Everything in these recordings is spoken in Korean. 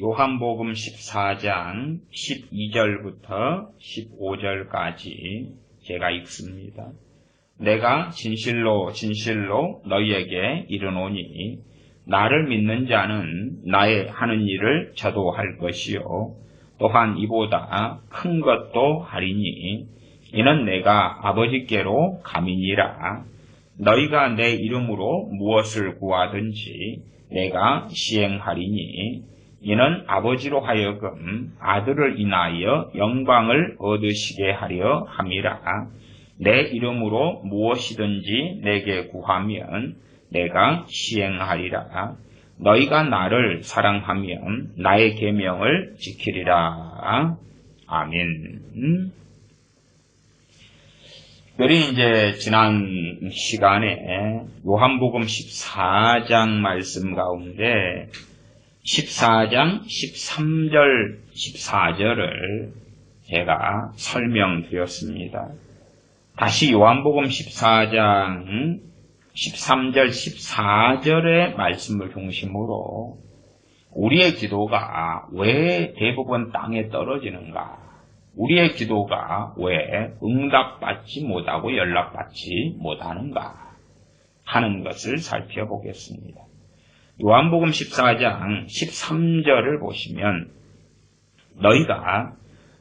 요한복음 14장 12절부터 15절까지 제가 읽습니다. 내가 진실로 진실로 너희에게 이르노니 나를 믿는 자는 나의 하는 일을 저도 할 것이요 또한 이보다 큰 것도 하리니 이는 내가 아버지께로 감이니라. 너희가 내 이름으로 무엇을 구하든지 내가 시행하리니 이는 아버지로 하여금 아들을 인하여 영광을 얻으시게 하려 함이라. 내 이름으로 무엇이든지 내게 구하면 내가 시행하리라. 너희가 나를 사랑하면 나의 계명을 지키리라. 아멘. 특별히 이제 지난 시간에 요한복음 14장 말씀 가운데 14장 13절 14절을 제가 설명드렸습니다. 다시 요한복음 14장 13절 14절의 말씀을 중심으로 우리의 기도가 왜 대부분 땅에 떨어지는가, 우리의 기도가 왜 응답받지 못하고 연락받지 못하는가 하는 것을 살펴보겠습니다. 요한복음 14장 13절을 보시면 너희가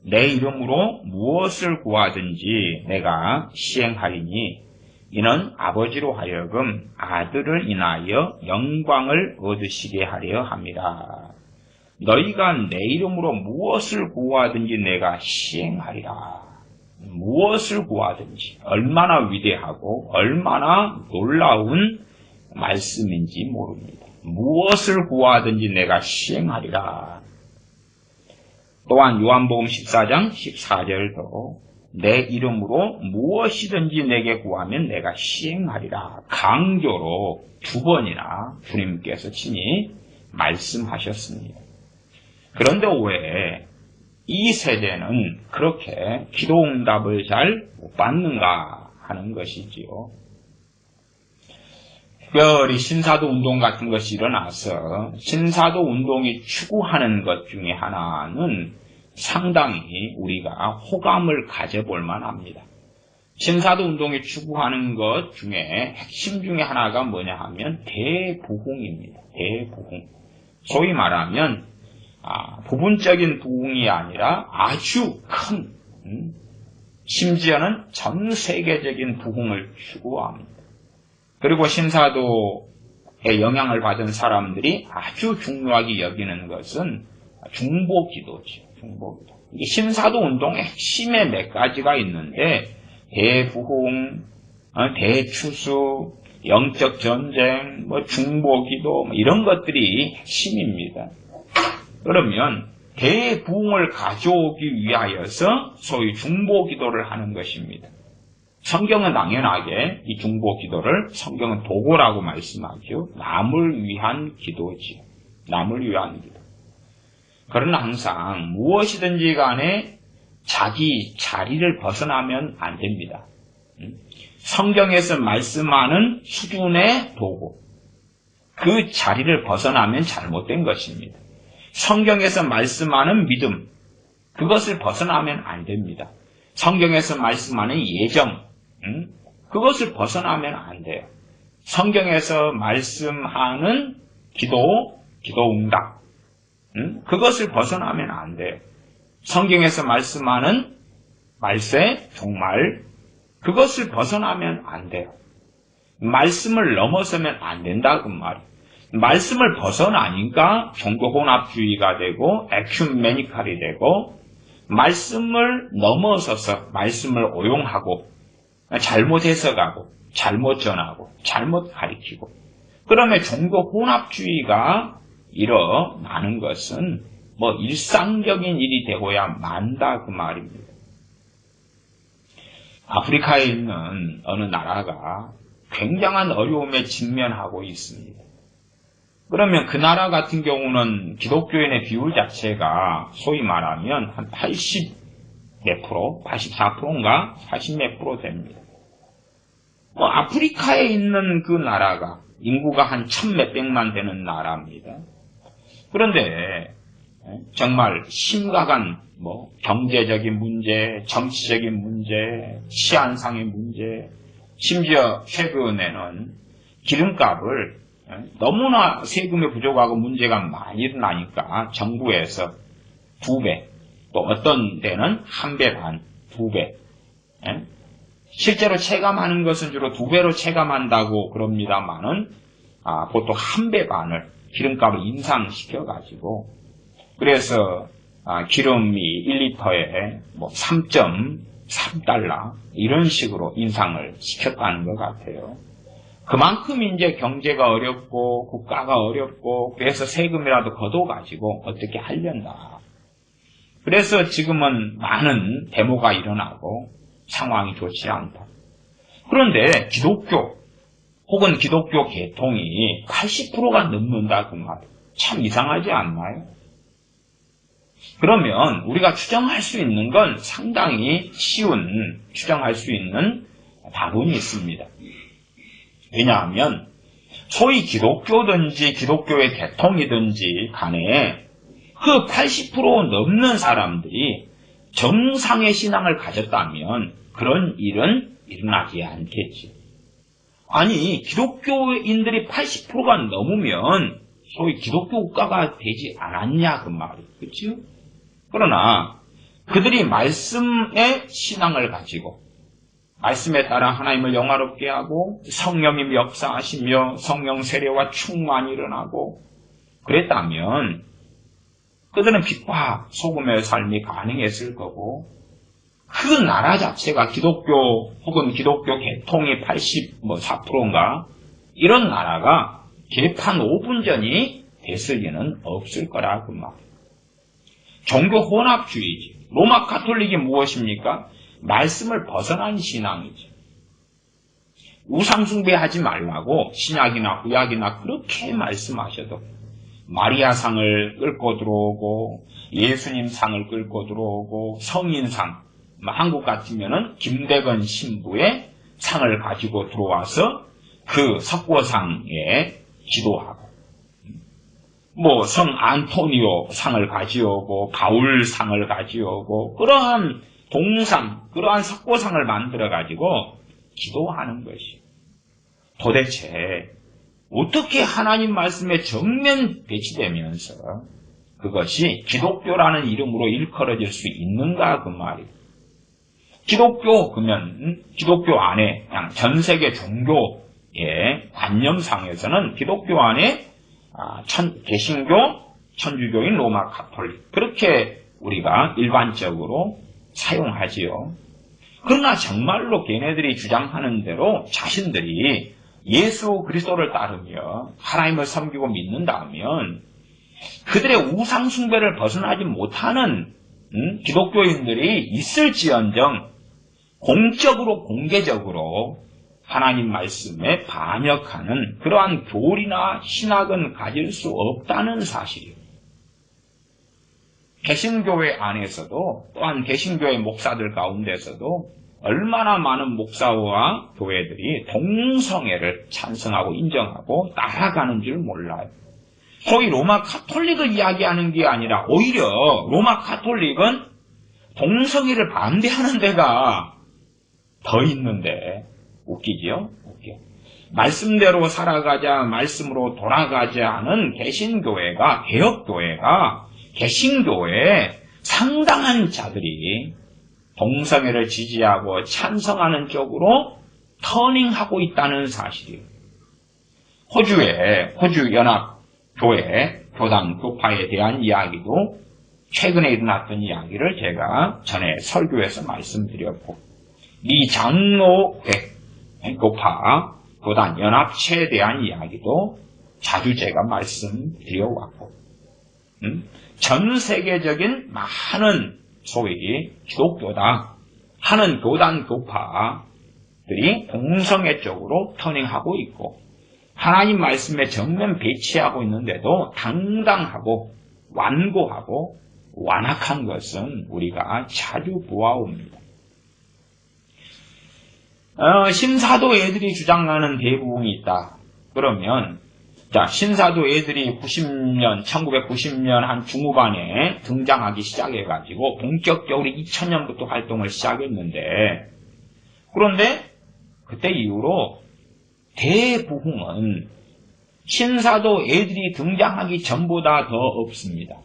내 이름으로 무엇을 구하든지 내가 시행하리니 이는 아버지로 하여금 아들을 인하여 영광을 얻으시게 하려 함이라. 너희가 내 이름으로 무엇을 구하든지 내가 시행하리라. 무엇을 구하든지 얼마나 위대하고 얼마나 놀라운 말씀인지 모릅니다. 무엇을 구하든지 내가 시행하리라. 또한 요한복음 14장 14절도 내 이름으로 무엇이든지 내게 구하면 내가 시행하리라. 강조로 두 번이나 주님께서 친히 말씀하셨습니다. 그런데 왜 이 세대는 그렇게 기도 응답을 잘 못 받는가 하는 것이지요. 특별히 신사도 운동 같은 것이 일어나서 신사도 운동이 추구하는 것 중에 하나는 상당히 우리가 호감을 가져볼 만합니다. 신사도 운동이 추구하는 것 중에 핵심 중에 하나가 뭐냐 하면 대부흥입니다. 대부흥. 소위 말하면 부분적인 부흥이 아니라 아주 큰, 심지어는 전 세계적인 부흥을 추구합니다. 그리고 신사도의 영향을 받은 사람들이 아주 중요하게 여기는 것은 중보기도죠. 중보기도. 이 신사도 운동의 핵심에 몇 가지가 있는데 대부흥, 대추수, 영적 전쟁, 중보기도 이런 것들이 핵심입니다. 그러면 대부흥을 가져오기 위하여서 소위 중보기도를 하는 것입니다. 성경은 당연하게 이 중보기도를 성경은 도구라고 말씀하죠. 남을 위한 기도지요. 남을 위한 기도. 그러나 항상 무엇이든지 간에 자기 자리를 벗어나면 안 됩니다. 성경에서 말씀하는 수준의 도구. 그 자리를 벗어나면 잘못된 것입니다. 성경에서 말씀하는 믿음. 그것을 벗어나면 안 됩니다. 성경에서 말씀하는 예정. 그것을 벗어나면 안 돼요. 성경에서 말씀하는 기도 응답. 그것을 벗어나면 안 돼요. 성경에서 말씀하는 말세, 종말. 그것을 벗어나면 안 돼요. 말씀을 넘어서면 안 된다 그 말이에요. 말씀을 벗어나니까 종교혼합주의가 되고 에큐메니칼이 되고 말씀을 넘어서서 말씀을 오용하고 잘못 해석하고 잘못 전하고 잘못 가리키고 그러면 종교혼합주의가 일어나는 것은 일상적인 일이 되고야 만다 그 말입니다. 아프리카에 있는 어느 나라가 굉장한 어려움에 직면하고 있습니다. 그러면 그 나라 같은 경우는 기독교인의 비율 자체가 소위 말하면 한 80 몇 프로, 84%인가 40 몇 프로 됩니다. 아프리카에 있는 그 나라가 인구가 한 1000 몇백만 되는 나라입니다. 그런데 정말 심각한 경제적인 문제, 정치적인 문제, 치안상의 문제, 심지어 최근에는 기름값을 너무나 세금이 부족하고 문제가 많이 일어나니까 정부에서 2배, 또 어떤 데는 1배 반, 2배. 실제로 체감하는 것은 주로 2배로 체감한다고 그럽니다만은 보통 1배 반을 기름값을 인상시켜가지고 그래서 기름이 1리터에 3.3달러 이런 식으로 인상을 시켰다는 것 같아요. 그만큼 이제 경제가 어렵고 국가가 어렵고 그래서 세금이라도 걷어가지고 어떻게 하려나. 그래서 지금은 많은 데모가 일어나고 상황이 좋지 않다. 그런데 기독교 혹은 기독교 계통이 80%가 넘는다 그 말. 참 이상하지 않나요? 그러면 우리가 추정할 수 있는 건 상당히 쉬운 추정할 수 있는 답은 있습니다. 왜냐하면 소위 기독교든지 기독교의 계통이든지 간에 그 80% 넘는 사람들이 정상의 신앙을 가졌다면 그런 일은 일어나지 않겠지. 아니 기독교인들이 80%가 넘으면 소위 기독교 국가가 되지 않았냐 그 말이에요. 그렇죠? 그러나 그들이 말씀의 신앙을 가지고 말씀에 따라 하나님을 영화롭게 하고 성령님이 역사하시며 성령 세례와 충만이 일어나고 그랬다면 그들은 빛과 소금의 삶이 가능했을 거고 그 나라 자체가 기독교 혹은 기독교 계통이 84%인가 이런 나라가 개판 5분 전이 됐을 리는 없을 거라 그 말이에요. 종교 혼합주의지. 로마 가톨릭이 무엇입니까? 말씀을 벗어난 신앙이지. 우상 숭배하지 말라고 신약이나 구약이나 그렇게 말씀하셔도 마리아 상을 끌고 들어오고 예수님 상을 끌고 들어오고 성인상, 한국 같으면은 김대건 신부의 상을 가지고 들어와서 그 석고상에 기도하고 성 안토니오 상을 가져오고 바울 상을 가져오고 그러한 동상, 그러한 석고상을 만들어가지고 기도하는 것이 도대체 어떻게 하나님 말씀에 정면 배치되면서 그것이 기독교라는 이름으로 일컬어질 수 있는가 그 말이에요. 기독교 그러면 기독교 안에 그냥 전 세계 종교의 관념상에서는 기독교 안에 개신교, 천주교인 로마 가톨릭 그렇게 우리가 일반적으로 사용하지요. 그러나 정말로 걔네들이 주장하는 대로 자신들이 예수 그리스도를 따르며 하나님을 섬기고 믿는다면 그들의 우상 숭배를 벗어나지 못하는 기독교인들이 있을지언정 공적으로 공개적으로 하나님 말씀에 반역하는 그러한 교리나 신학은 가질 수 없다는 사실이에요. 개신교회 안에서도 또한 개신교회 목사들 가운데서도 얼마나 많은 목사와 교회들이 동성애를 찬성하고 인정하고 따라가는 줄 몰라요. 소위 로마 가톨릭을 이야기하는 게 아니라 오히려 로마 가톨릭은 동성애를 반대하는 데가 더 있는데 웃기지요? 웃겨. 말씀대로 살아가자, 말씀으로 돌아가자 하는 개신교회가, 개혁교회가 개신교회에 상당한 자들이 동성애를 지지하고 찬성하는 쪽으로 터닝하고 있다는 사실이에요. 호주연합교회 교단 교파에 대한 이야기도 최근에 일어났던 이야기를 제가 전에 설교에서 말씀드렸고 미 장로회 교파 교단 연합체에 대한 이야기도 자주 제가 말씀드려왔고 전 세계적인 많은 소위 기독교다 하는 교단 교파들이 동성애 쪽으로 터닝하고 있고 하나님 말씀에 정면 배치하고 있는데도 당당하고 완고하고 완악한 것은 우리가 자주 보아옵니다. 신사도 애들이 주장하는 대부분이 있다. 그러면 자, 신사도 애들이 1990년 한 중후반에 등장하기 시작해가지고 본격적으로 2000년부터 활동을 시작했는데, 그런데 그때 이후로 대부흥은 신사도 애들이 등장하기 전보다 더 없습니다.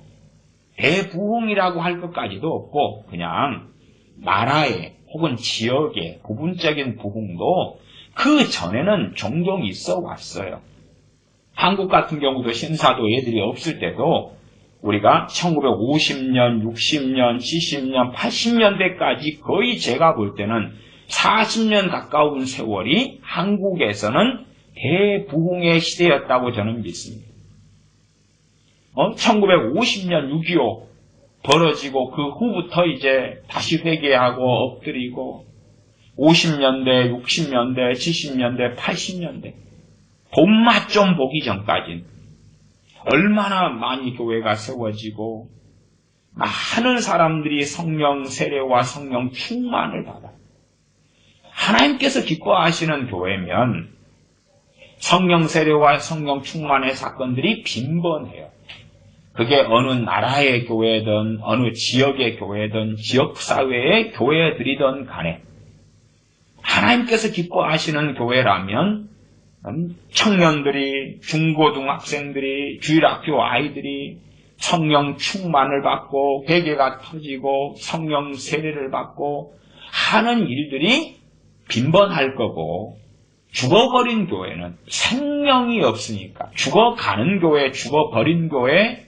대부흥이라고 할 것까지도 없고 그냥 나라의 혹은 지역의 부분적인 부흥도 그 전에는 종종 있어 왔어요. 한국 같은 경우도 신사도 애들이 없을 때도 우리가 1950년, 60년, 70년, 80년대까지 거의 제가 볼 때는 40년 가까운 세월이 한국에서는 대부흥의 시대였다고 저는 믿습니다. 1950년 6.25 벌어지고 그 후부터 이제 다시 회개하고 엎드리고 50년대, 60년대, 70년대, 80년대 본맛 좀 보기 전까진 얼마나 많이 교회가 세워지고 많은 사람들이 성령 세례와 성령 충만을 받아. 하나님께서 기뻐하시는 교회면 성령 세례와 성령 충만의 사건들이 빈번해요. 그게 어느 나라의 교회든 어느 지역의 교회든 지역사회의 교회들이든 간에 하나님께서 기뻐하시는 교회라면 청년들이, 중고등학생들이, 주일학교 아이들이 성령 충만을 받고 회개가 터지고 성령 세례를 받고 하는 일들이 빈번할 거고, 죽어버린 교회는 생명이 없으니까 죽어가는 교회, 죽어버린 교회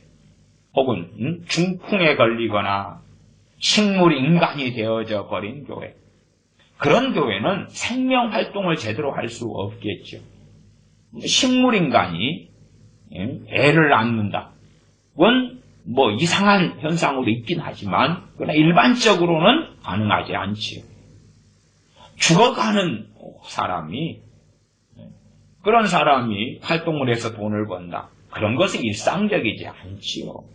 혹은 중풍에 걸리거나 식물인간이 되어져 버린 교회, 그런 교회는 생명활동을 제대로 할 수 없겠죠. 식물인간이 애를 낳는다. 그건 뭐 이상한 현상으로 있긴 하지만 그러나 일반적으로는 가능하지 않지요. 죽어가는 사람이, 그런 사람이 활동을 해서 돈을 번다. 그런 것은 일상적이지 않지요.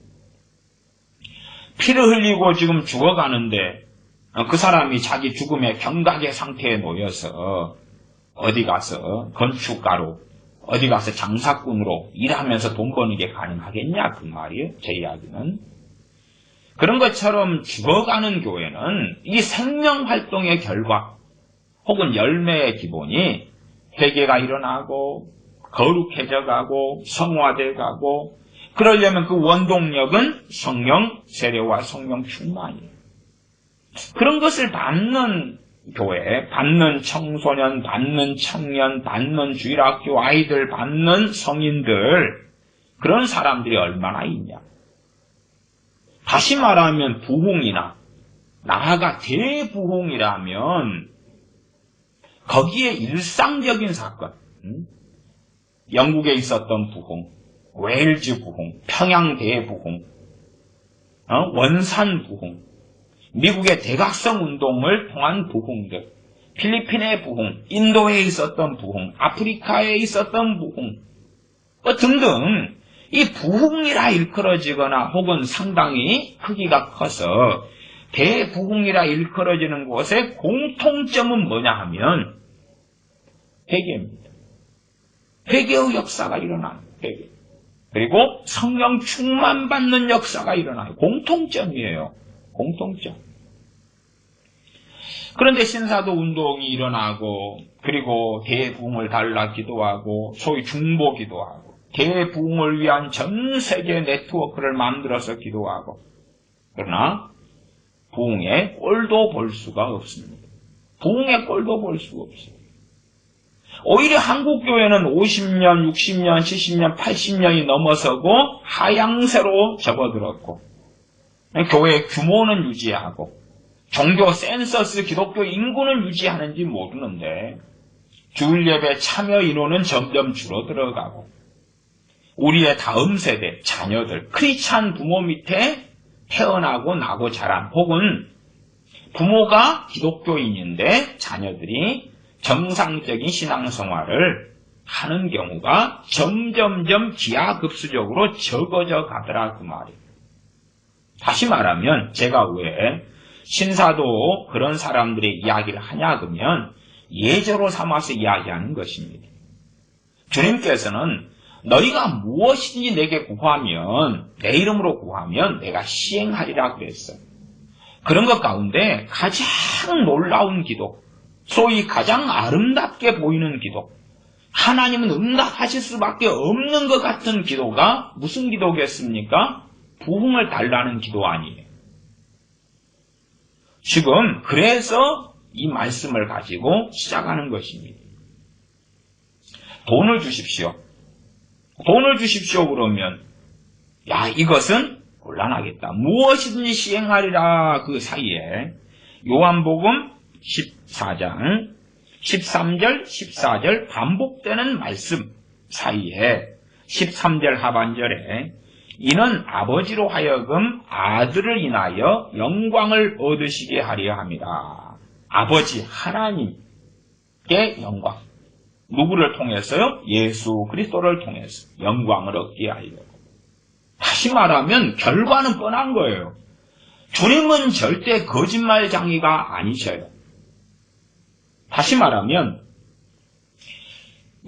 피를 흘리고 지금 죽어가는데 그 사람이 자기 죽음의 경각의 상태에 놓여서 어디 가서 건축가로, 어디 가서 장사꾼으로 일하면서 돈 버는 게 가능하겠냐 그 말이에요. 제 이야기는. 그런 것처럼 죽어가는 교회는 이 생명활동의 결과 혹은 열매의 기본이 회개가 일어나고 거룩해져 가고 성화돼 가고, 그러려면 그 원동력은 성령 세례와 성령 충만이에요. 그런 것을 받는 교회, 받는 청소년, 받는 청년, 받는 주일학교 아이들, 받는 성인들, 그런 사람들이 얼마나 있냐. 다시 말하면 부흥이나 나아가 대부흥이라면 거기에 일상적인 사건, 영국에 있었던 부흥, 웨일즈 부흥, 평양 대부흥, 원산 부흥, 미국의 대각성 운동을 통한 부흥들, 필리핀의 부흥, 인도에 있었던 부흥, 아프리카에 있었던 부흥 등등, 이 부흥이라 일컬어지거나 혹은 상당히 크기가 커서 대부흥이라 일컬어지는 곳의 공통점은 뭐냐 하면 회개입니다. 회개의 역사가 일어나는 회개. 그리고 성령 충만 받는 역사가 일어나요. 공통점이에요. 공통점. 그런데 신사도 운동이 일어나고, 그리고 대부흥을 달라 기도하고, 소위 중보 기도하고, 대부흥을 위한 전 세계 네트워크를 만들어서 기도하고, 그러나 부흥의 꼴도 볼 수가 없습니다. 부흥의 꼴도 볼 수가 없어요. 오히려 한국교회는 50년, 60년, 70년, 80년이 넘어서고 하향세로 접어들었고, 교회의 규모는 유지하고 종교 센서스 기독교 인구는 유지하는지 모르는데 주일 예배 참여 인원은 점점 줄어들어가고, 우리의 다음 세대 자녀들, 크리스찬 부모 밑에 태어나고 나고 자란, 혹은 부모가 기독교인인데 자녀들이 정상적인 신앙생활을 하는 경우가 점점점 기하급수적으로 적어져 가더라 그 말이에요. 다시 말하면 제가 왜 신사도 그런 사람들의 이야기를 하냐 그러면 예제로 삼아서 이야기하는 것입니다. 주님께서는 너희가 무엇이든지 내게 구하면, 내 이름으로 구하면 내가 시행하리라 그랬어요. 그런 것 가운데 가장 놀라운 기도, 소위 가장 아름답게 보이는 기도, 하나님은 응답하실 수밖에 없는 것 같은 기도가 무슨 기도겠습니까? 부흥을 달라는 기도 아니에요. 지금 그래서 이 말씀을 가지고 시작하는 것입니다. 돈을 주십시오. 돈을 주십시오 그러면 야 이것은 곤란하겠다. 무엇이든지 시행하리라. 그 사이에 요한복음 14장 13절 14절 반복되는 말씀 사이에 13절 하반절에 이는 아버지로 하여금 아들을 인하여 영광을 얻으시게 하려 합니다. 아버지 하나님께 영광. 누구를 통해서요? 예수 그리스도를 통해서 영광을 얻게 하려고. 다시 말하면 결과는 뻔한 거예요. 주님은 절대 거짓말장이가 아니셔요. 다시 말하면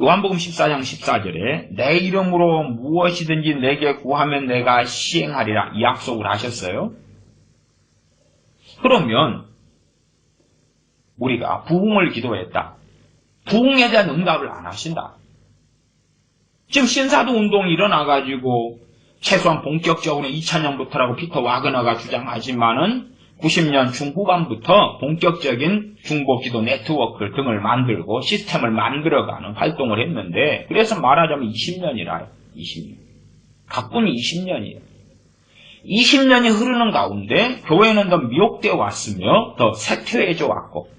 요한복음 14장 14절에 내 이름으로 무엇이든지 내게 구하면 내가 시행하리라 이 약속을 하셨어요. 그러면 우리가 부흥을 기도했다. 부흥에 대한 응답을 안 하신다. 지금 신사도 운동이 일어나가지고 최소한 본격적으로 2000년부터라고 피터 와그너가 주장하지만은 90년 중후반부터 본격적인 중보기도 네트워크 등을 만들고 시스템을 만들어가는 활동을 했는데 그래서 말하자면 20년이라요. 20년. 가뿐히 20년이에요. 20년이 흐르는 가운데 교회는 더 미혹되어 왔으며 더 쇠퇴해져 왔고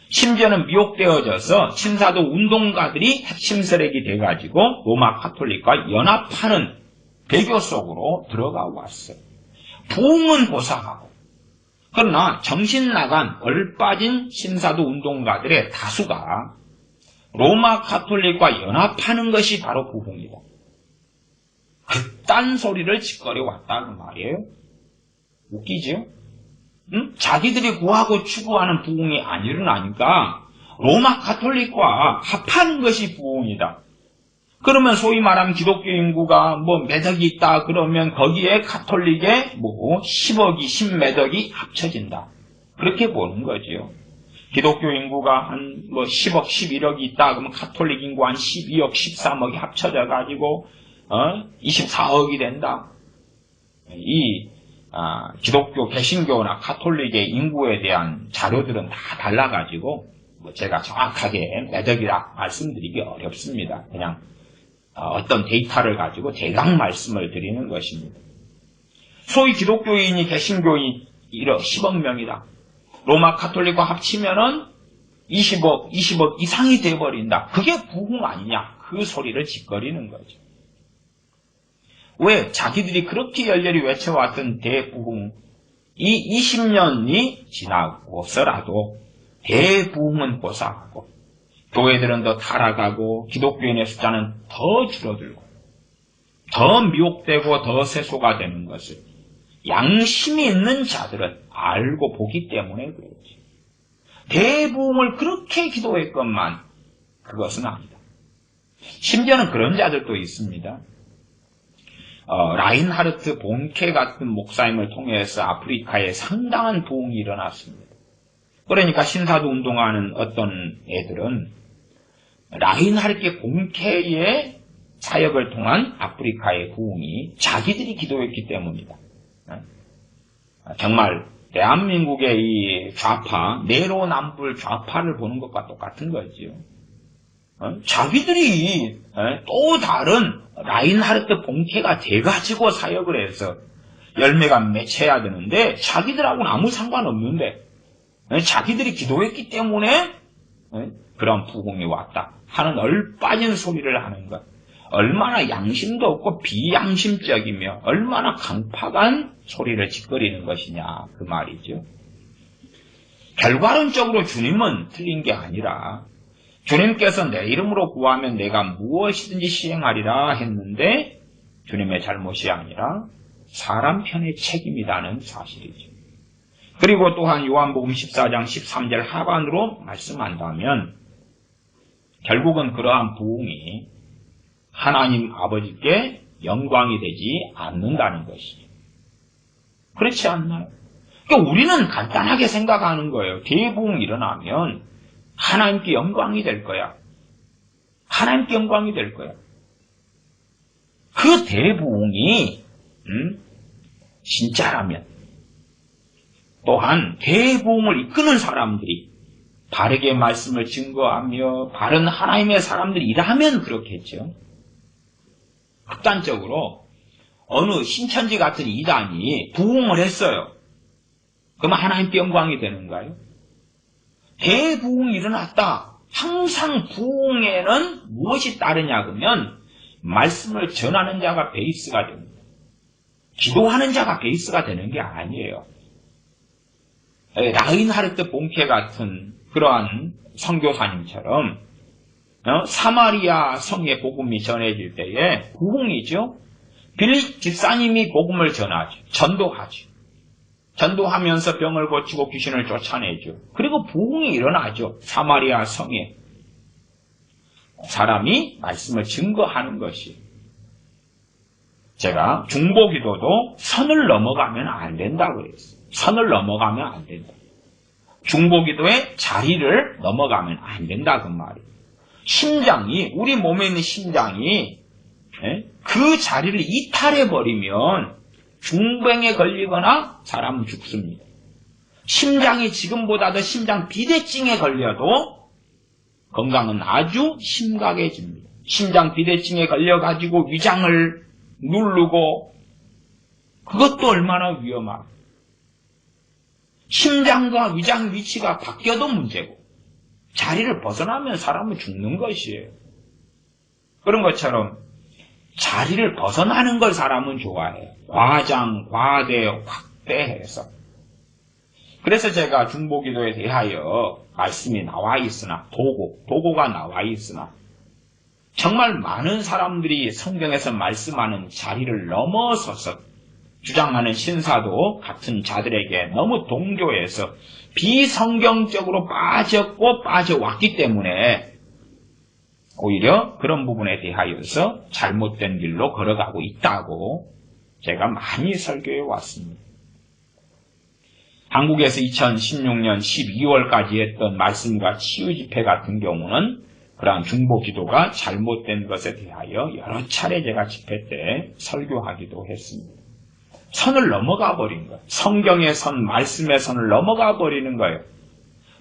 심지어는 미혹되어져서 신사도 운동가들이 핵심 세력이 돼가지고 로마 카톨릭과 연합하는 배교 속으로 들어가 왔어요. 부흥은 보상하고 그러나 정신 나간 얼빠진 신사도 운동가들의 다수가 로마 카톨릭과 연합하는 것이 바로 부흥이다. 그딴 소리를 짓거려 왔다 그 말이에요. 웃기죠? 응? 자기들이 구하고 추구하는 부흥이 안 일어나니까 로마 카톨릭과 합하는 것이 부흥이다. 그러면 소위 말하면 기독교 인구가 몇 억이 있다 그러면 거기에 카톨릭의 10억이 10몇억이 합쳐진다. 그렇게 보는 거지요. 기독교 인구가 한 10억 11억이 있다 그러면 카톨릭 인구 한 12억 13억이 합쳐져 가지고 24억이 된다. 기독교 개신교나 카톨릭의 인구에 대한 자료들은 다 달라가지고 제가 정확하게 몇 억이라 말씀드리기 어렵습니다. 그냥 어떤 데이터를 가지고 대강 말씀을 드리는 것입니다. 소위 기독교인이 개신교인이 10억 명이다. 로마 카톨릭과 합치면은 20억 이상이 돼버린다. 그게 부흥 아니냐? 그 소리를 짓거리는 거죠. 왜? 자기들이 그렇게 열렬히 외쳐왔던 대부흥, 이 20년이 지나고서라도 대부흥은 보상하고 교회들은 더 타락하고 기독교인의 숫자는 더 줄어들고 더 미혹되고 더 세소가 되는 것을 양심이 있는 자들은 알고 보기 때문에 그렇지. 대부흥을 그렇게 기도했건만 그것은 아니다. 심지어는 그런 자들도 있습니다. 라인하르트 본케 같은 목사님을 통해서 아프리카에 상당한 부흥이 일어났습니다. 그러니까 신사도 운동하는 어떤 애들은 라인하르트 본케의 사역을 통한 아프리카의 부흥이 자기들이 기도했기 때문이다. 정말 대한민국의 이 좌파, 내로남불 좌파를 보는 것과 똑같은 거지요. 자기들이 또 다른 라인하르트 본케가 돼가지고 사역을 해서 열매가 맺혀야 되는데 자기들하고는 아무 상관없는데 자기들이 기도했기 때문에 그런 부흥이 왔다 하는 얼빠진 소리를 하는 것. 얼마나 양심도 없고 비양심적이며 얼마나 강팍한 소리를 짓거리는 것이냐 그 말이죠. 결과론적으로 주님은 틀린 게 아니라 주님께서 내 이름으로 구하면 내가 무엇이든지 시행하리라 했는데 주님의 잘못이 아니라 사람 편의 책임이라는 사실이죠. 그리고 또한 요한복음 14장 13절 하반으로 말씀한다면 결국은 그러한 부흥이 하나님 아버지께 영광이 되지 않는다는 것이죠. 그렇지 않나요? 그러니까 우리는 간단하게 생각하는 거예요. 대부흥이 일어나면 하나님께 영광이 될 거야. 하나님께 영광이 될 거야. 그 대부흥이 진짜라면 또한 대부흥을 이끄는 사람들이 바르게 말씀을 증거하며 바른 하나님의 사람들이라면 그렇겠죠. 극단적으로 어느 신천지 같은 이단이 부흥을 했어요. 그러면 하나님께 영광이 되는가요? 대부흥이 일어났다. 항상 부흥에는 무엇이 따르냐 그러면 말씀을 전하는 자가 베이스가 됩니다. 기도하는 자가 베이스가 되는 게 아니에요. 라인하르트 본케 같은 그러한 선교사님처럼 사마리아 성의 복음이 전해질 때에 부흥이죠. 빌립 집사님이 복음을 전하죠. 전도하죠. 전도하면서 병을 고치고 귀신을 쫓아내죠. 그리고 부흥이 일어나죠. 사마리아 성에 사람이 말씀을 증거하는 것이. 제가 중보기도도 선을 넘어가면 안 된다고 그랬어요. 선을 넘어가면 안 된다. 중보기도의 자리를 넘어가면 안 된다 그 말이에요. 심장이, 우리 몸에 있는 심장이 그 자리를 이탈해버리면 중병에 걸리거나 사람은 죽습니다. 심장이 지금보다도 심장 비대증에 걸려도 건강은 아주 심각해집니다. 심장 비대증에 걸려가지고 위장을 누르고 그것도 얼마나 위험하고 심장과 위장 위치가 바뀌어도 문제고 자리를 벗어나면 사람은 죽는 것이에요. 그런 것처럼 자리를 벗어나는 걸 사람은 좋아해요. 과장, 과대, 확대해서. 그래서 제가 중보기도에 대하여 말씀이 나와 있으나 도고가 나와 있으나 정말 많은 사람들이 성경에서 말씀하는 자리를 넘어서서 주장하는 신사도 같은 자들에게 너무 동조해서 비성경적으로 빠졌고 빠져왔기 때문에 오히려 그런 부분에 대하여서 잘못된 길로 걸어가고 있다고 제가 많이 설교해 왔습니다. 한국에서 2016년 12월까지 했던 말씀과 치유 집회 같은 경우는 그러한 중보 기도가 잘못된 것에 대하여 여러 차례 제가 집회 때 설교하기도 했습니다. 선을 넘어가 버린 거예요. 성경의 선, 말씀의 선을 넘어가 버리는 거예요.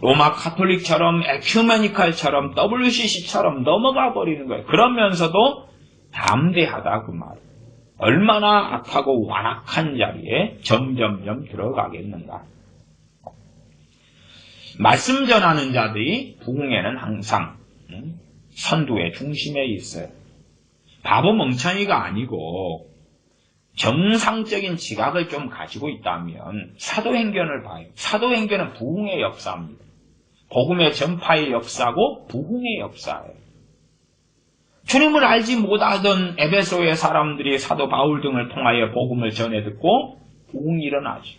로마 카톨릭처럼 에큐메니칼처럼 WCC처럼 넘어가 버리는 거예요. 그러면서도 담대하다 그 말이에요. 얼마나 악하고 완악한 자리에 점점점 들어가겠는가. 말씀 전하는 자들이 부흥에는 항상 선두의 중심에 있어요. 바보 멍청이가 아니고 정상적인 지각을 좀 가지고 있다면 사도행전을 봐요. 사도행전은 부흥의 역사입니다. 복음의 전파의 역사고 부흥의 역사예요. 주님을 알지 못하던 에베소의 사람들이 사도 바울 등을 통하여 복음을 전해 듣고 부흥이 일어나죠.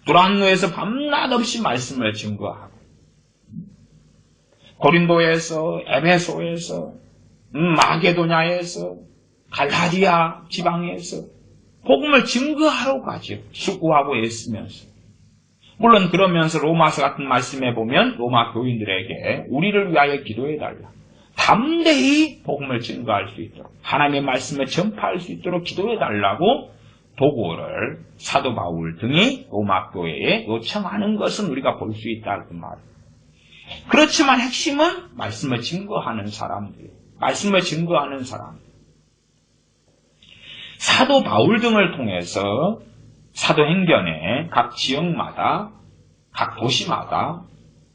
두란노에서 밤낮 없이 말씀을 증거하고 고린도에서 에베소에서 마게도냐에서 갈라디아 지방에서 복음을 증거하러 가죠. 수고하고 애쓰면서. 물론 그러면서 로마서 같은 말씀에 보면 로마 교인들에게 우리를 위하여 기도해달라. 담대히 복음을 증거할 수 있도록 하나님의 말씀을 전파할 수 있도록 기도해달라고 도구를 사도 바울 등이 로마 교회에 요청하는 것은 우리가 볼 수 있다 그 말이에요. 그렇지만 핵심은 말씀을 증거하는 사람들, 말씀을 증거하는 사람. 사도 바울 등을 통해서 사도행전에 각 지역마다, 각 도시마다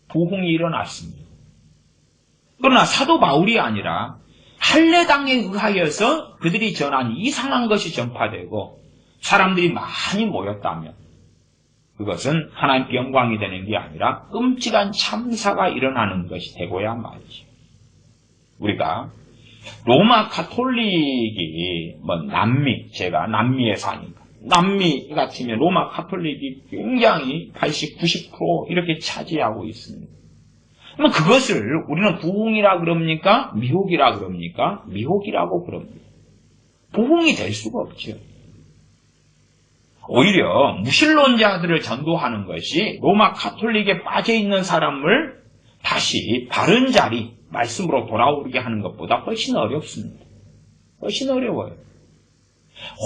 부흥이 일어났습니다. 그러나 사도 바울이 아니라 할례당에 의하여서 그들이 전한 이상한 것이 전파되고 사람들이 많이 모였다면 그것은 하나님께 영광이 되는 게 아니라 끔찍한 참사가 일어나는 것이 되고야 말이죠. 우리가 로마 카톨릭이 남미, 제가 남미에 사니까 남미 같으면 로마 카톨릭이 굉장히 80, 90% 이렇게 차지하고 있습니다. 그러면 그것을 우리는 부흥이라 그럽니까? 미혹이라 그럽니까? 미혹이라고 그럽니다. 부흥이 될 수가 없죠. 오히려 무신론자들을 전도하는 것이 로마 가톨릭에 빠져있는 사람을 다시 바른 자리, 말씀으로 돌아오게 하는 것보다 훨씬 어렵습니다. 훨씬 어려워요.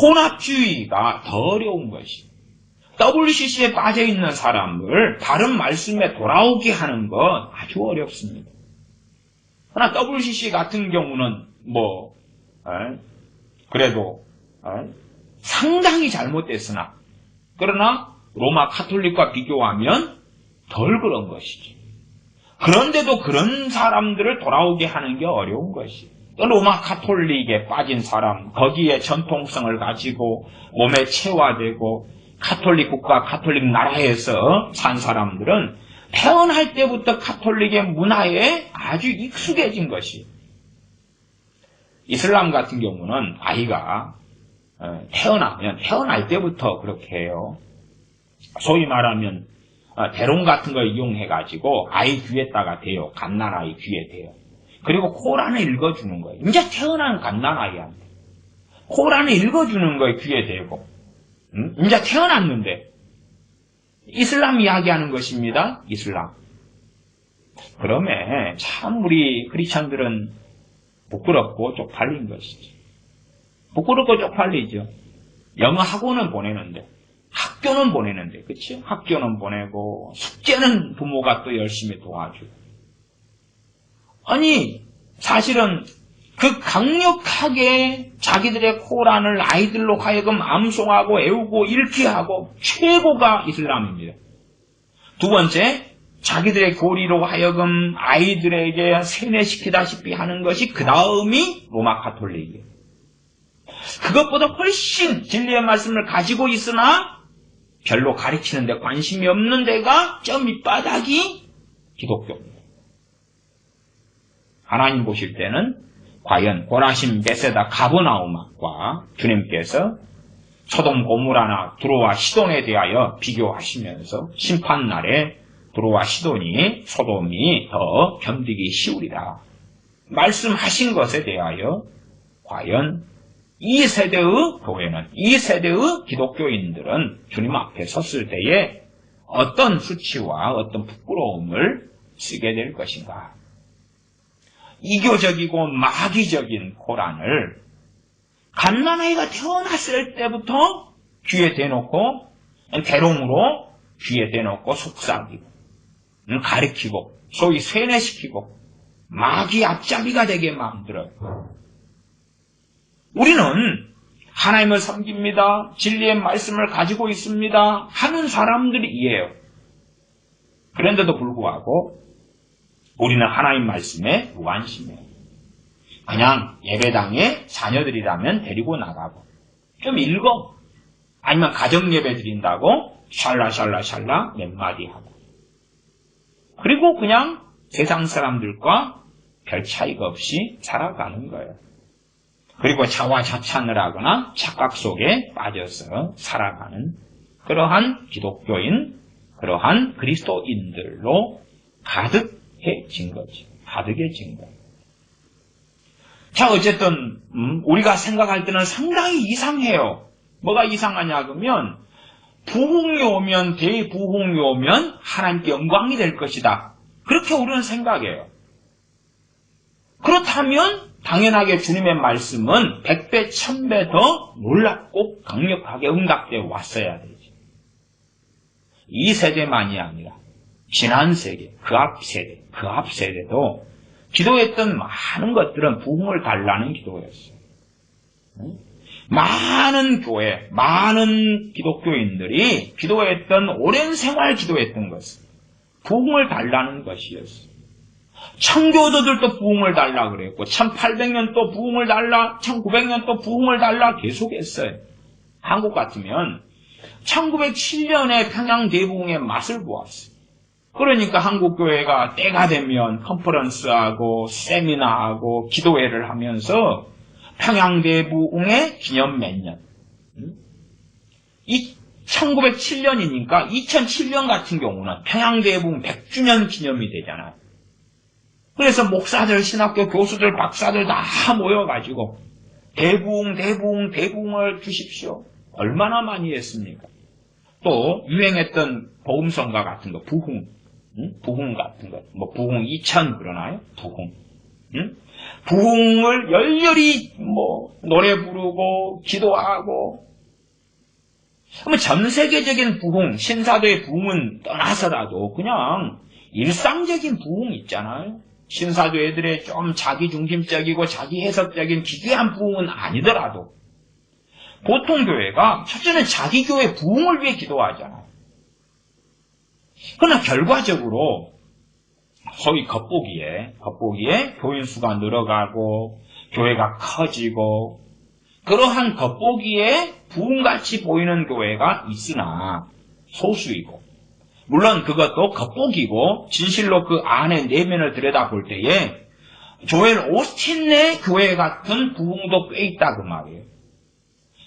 혼합주의가 더 어려운 것이 WCC에 빠져있는 사람을 바른 말씀에 돌아오게 하는 건 아주 어렵습니다. 그러나 WCC 같은 경우는 그래도 상당히 잘못됐으나 그러나 로마 가톨릭과 비교하면 덜 그런 것이죠. 그런데도 그런 사람들을 돌아오게 하는 게 어려운 것이에요. 로마 가톨릭에 빠진 사람, 거기에 전통성을 가지고 몸에 체화되고 가톨릭 국가, 가톨릭 나라에서 산 사람들은 태어날 때부터 가톨릭의 문화에 아주 익숙해진 것이. 이슬람 같은 경우는 아이가 태어날 때부터 그렇게 해요. 소위 말하면 대롱 같은 걸 이용해가지고 아이 귀에다가 대요. 갓난아이 귀에 대요. 그리고 코란을 읽어주는 거예요. 이제 태어난 갓난아이한테 코란을 읽어주는 거예요. 귀에 대고. 이제 태어났는데 이슬람 이야기하는 것입니다. 이슬람. 그러면 참 우리 크리스찬들은 부끄럽고 쪽팔린 것이죠. 부끄럽고 쪽팔리죠. 영어 학원은 보내는데 학교는 보내는데 그치? 학교는 보내고 숙제는 부모가 또 열심히 도와주고 아니 사실은 그 강력하게 자기들의 코란을 아이들로 하여금 암송하고 애우고 읽게 하고 최고가 이슬람입니다. 두 번째 자기들의 교리로 하여금 아이들에게 세뇌시키다시피 하는 것이 그 다음이 로마 가톨릭이에요. 그것보다 훨씬 진리의 말씀을 가지고 있으나 별로 가르치는 데 관심이 없는 데가 저 밑바닥이 기독교입니다. 하나님 보실 때는 과연 고라심, 베세다, 가버나움과 주님께서 소돔, 고모라나 두로와 시돈에 대하여 비교하시면서 심판날에 두로와 시돈이 소돔이 더 견디기 쉬우리라 말씀하신 것에 대하여 과연 이 세대의 교회는, 이 세대의 기독교인들은 주님 앞에 섰을 때에 어떤 수치와 어떤 부끄러움을 쓰게 될 것인가. 이교적이고 마귀적인 코란을 갓난아이가 태어났을 때부터 귀에 대놓고 대롱으로 귀에 대놓고 속삭이고 가르치고 소위 세뇌시키고 마귀 앞잡이가 되게 만들어요. 우리는 하나님을 섬깁니다. 진리의 말씀을 가지고 있습니다. 하는 사람들이에요. 그런데도 불구하고 우리는 하나님 말씀에 무관심해요. 그냥 예배당에 자녀들이라면 데리고 나가고 좀 읽어. 아니면 가정예배 드린다고 샬라샬라 몇 마디 하고 그리고 그냥 세상 사람들과 별 차이가 없이 살아가는 거예요. 그리고 자화자찬을 하거나 착각 속에 빠져서 살아가는 그러한 기독교인, 그러한 그리스도인들로 가득해진 거지. 가득해진 거예요. 자, 어쨌든 우리가 생각할 때는 상당히 이상해요. 뭐가 이상하냐 그러면 부흥이 오면, 대부흥이 오면 하나님께 영광이 될 것이다. 그렇게 우리는 생각해요. 그렇다면 당연하게 주님의 말씀은 100배, 1000배 더 놀랍고 강력하게 응답되어 왔어야 되지. 이 세대만이 아니라 지난 세대, 그 앞 세대도 기도했던 많은 것들은 부흥을 달라는 기도였어요. 많은 교회, 많은 기독교인들이 기도했던 오랜 생활 기도했던 것은 부흥을 달라는 것이었어요. 청교도들도 부흥을 달라 그랬고 1800년 또 부흥을 달라, 1900년 또 부흥을 달라 계속했어요. 한국 같으면 1907년에 평양 대부흥의 맛을 보았어요. 그러니까 한국교회가 때가 되면 컨퍼런스하고 세미나하고 기도회를 하면서 평양 대부흥의 기념 몇 년. 1907년이니까 2007년 같은 경우는 평양 대부흥 100주년 기념이 되잖아요. 그래서 목사들, 신학교 교수들, 박사들 다 모여가지고 대부흥을 주십시오. 얼마나 많이 했습니까? 또 유행했던 복음성가 같은 거, 부흥 같은 거, 뭐 부흥 2000 그러나요? 부흥을 열렬히 뭐 노래 부르고 기도하고, 전 세계적인 부흥, 신사도의 부흥은 떠나서라도 그냥 일상적인 부흥 있잖아요. 신사도 애들의 좀 자기중심적이고 자기 해석적인 기괴한 부흥은 아니더라도 보통 교회가 첫째는 자기 교회 부흥을 위해 기도하잖아요. 그러나 결과적으로 소위 겉보기에 교인 수가 늘어가고 교회가 커지고, 그러한 겉보기에 부흥같이 보이는 교회가 있으나 소수이고, 물론 그것도 겉보기고 진실로 그 안에 내면을 들여다볼 때에 조엘 오스틴의 교회 같은 부흥도 꽤 있다 그 말이에요.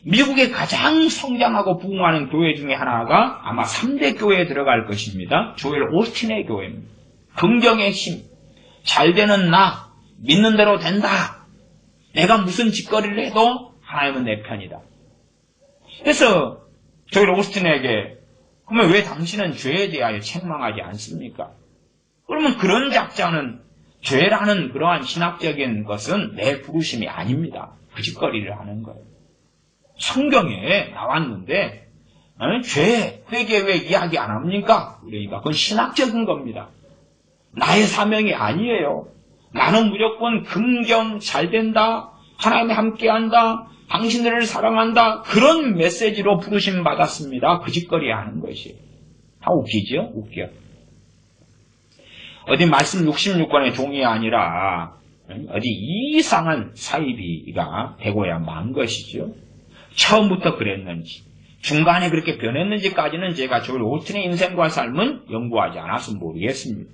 미국의 가장 성장하고 부흥하는 교회 중에 하나가 아마 3대 교회에 들어갈 것입니다. 조엘 오스틴의 교회입니다. 긍정의 힘, 잘 되는 나, 믿는 대로 된다. 내가 무슨 짓거리를 해도 하나님은 내 편이다. 그래서 조엘 오스틴에게, 그러면 왜 당신은 죄에 대하여 책망하지 않습니까? 그러면 그런 작자는 죄라는 그러한 신학적인 것은 내 부르심이 아닙니다. 그 짓거리를 하는 거예요. 성경에 나왔는데 죄, 회개 왜 이야기 안 합니까? 그러니까 그건 신학적인 겁니다. 나의 사명이 아니에요. 나는 무조건 긍정, 잘 된다, 하나님이 함께한다, 당신들을 사랑한다, 그런 메시지로 부르심 받았습니다. 그 짓거리 하는 것이. 다 웃기죠? 웃겨. 어디 말씀 66권의 종이 아니라 어디 이상한 사이비가 되고야 만 것이죠. 처음부터 그랬는지, 중간에 그렇게 변했는지까지는 제가 조엘 오스틴의 인생과 삶은 연구하지 않아서 모르겠습니다.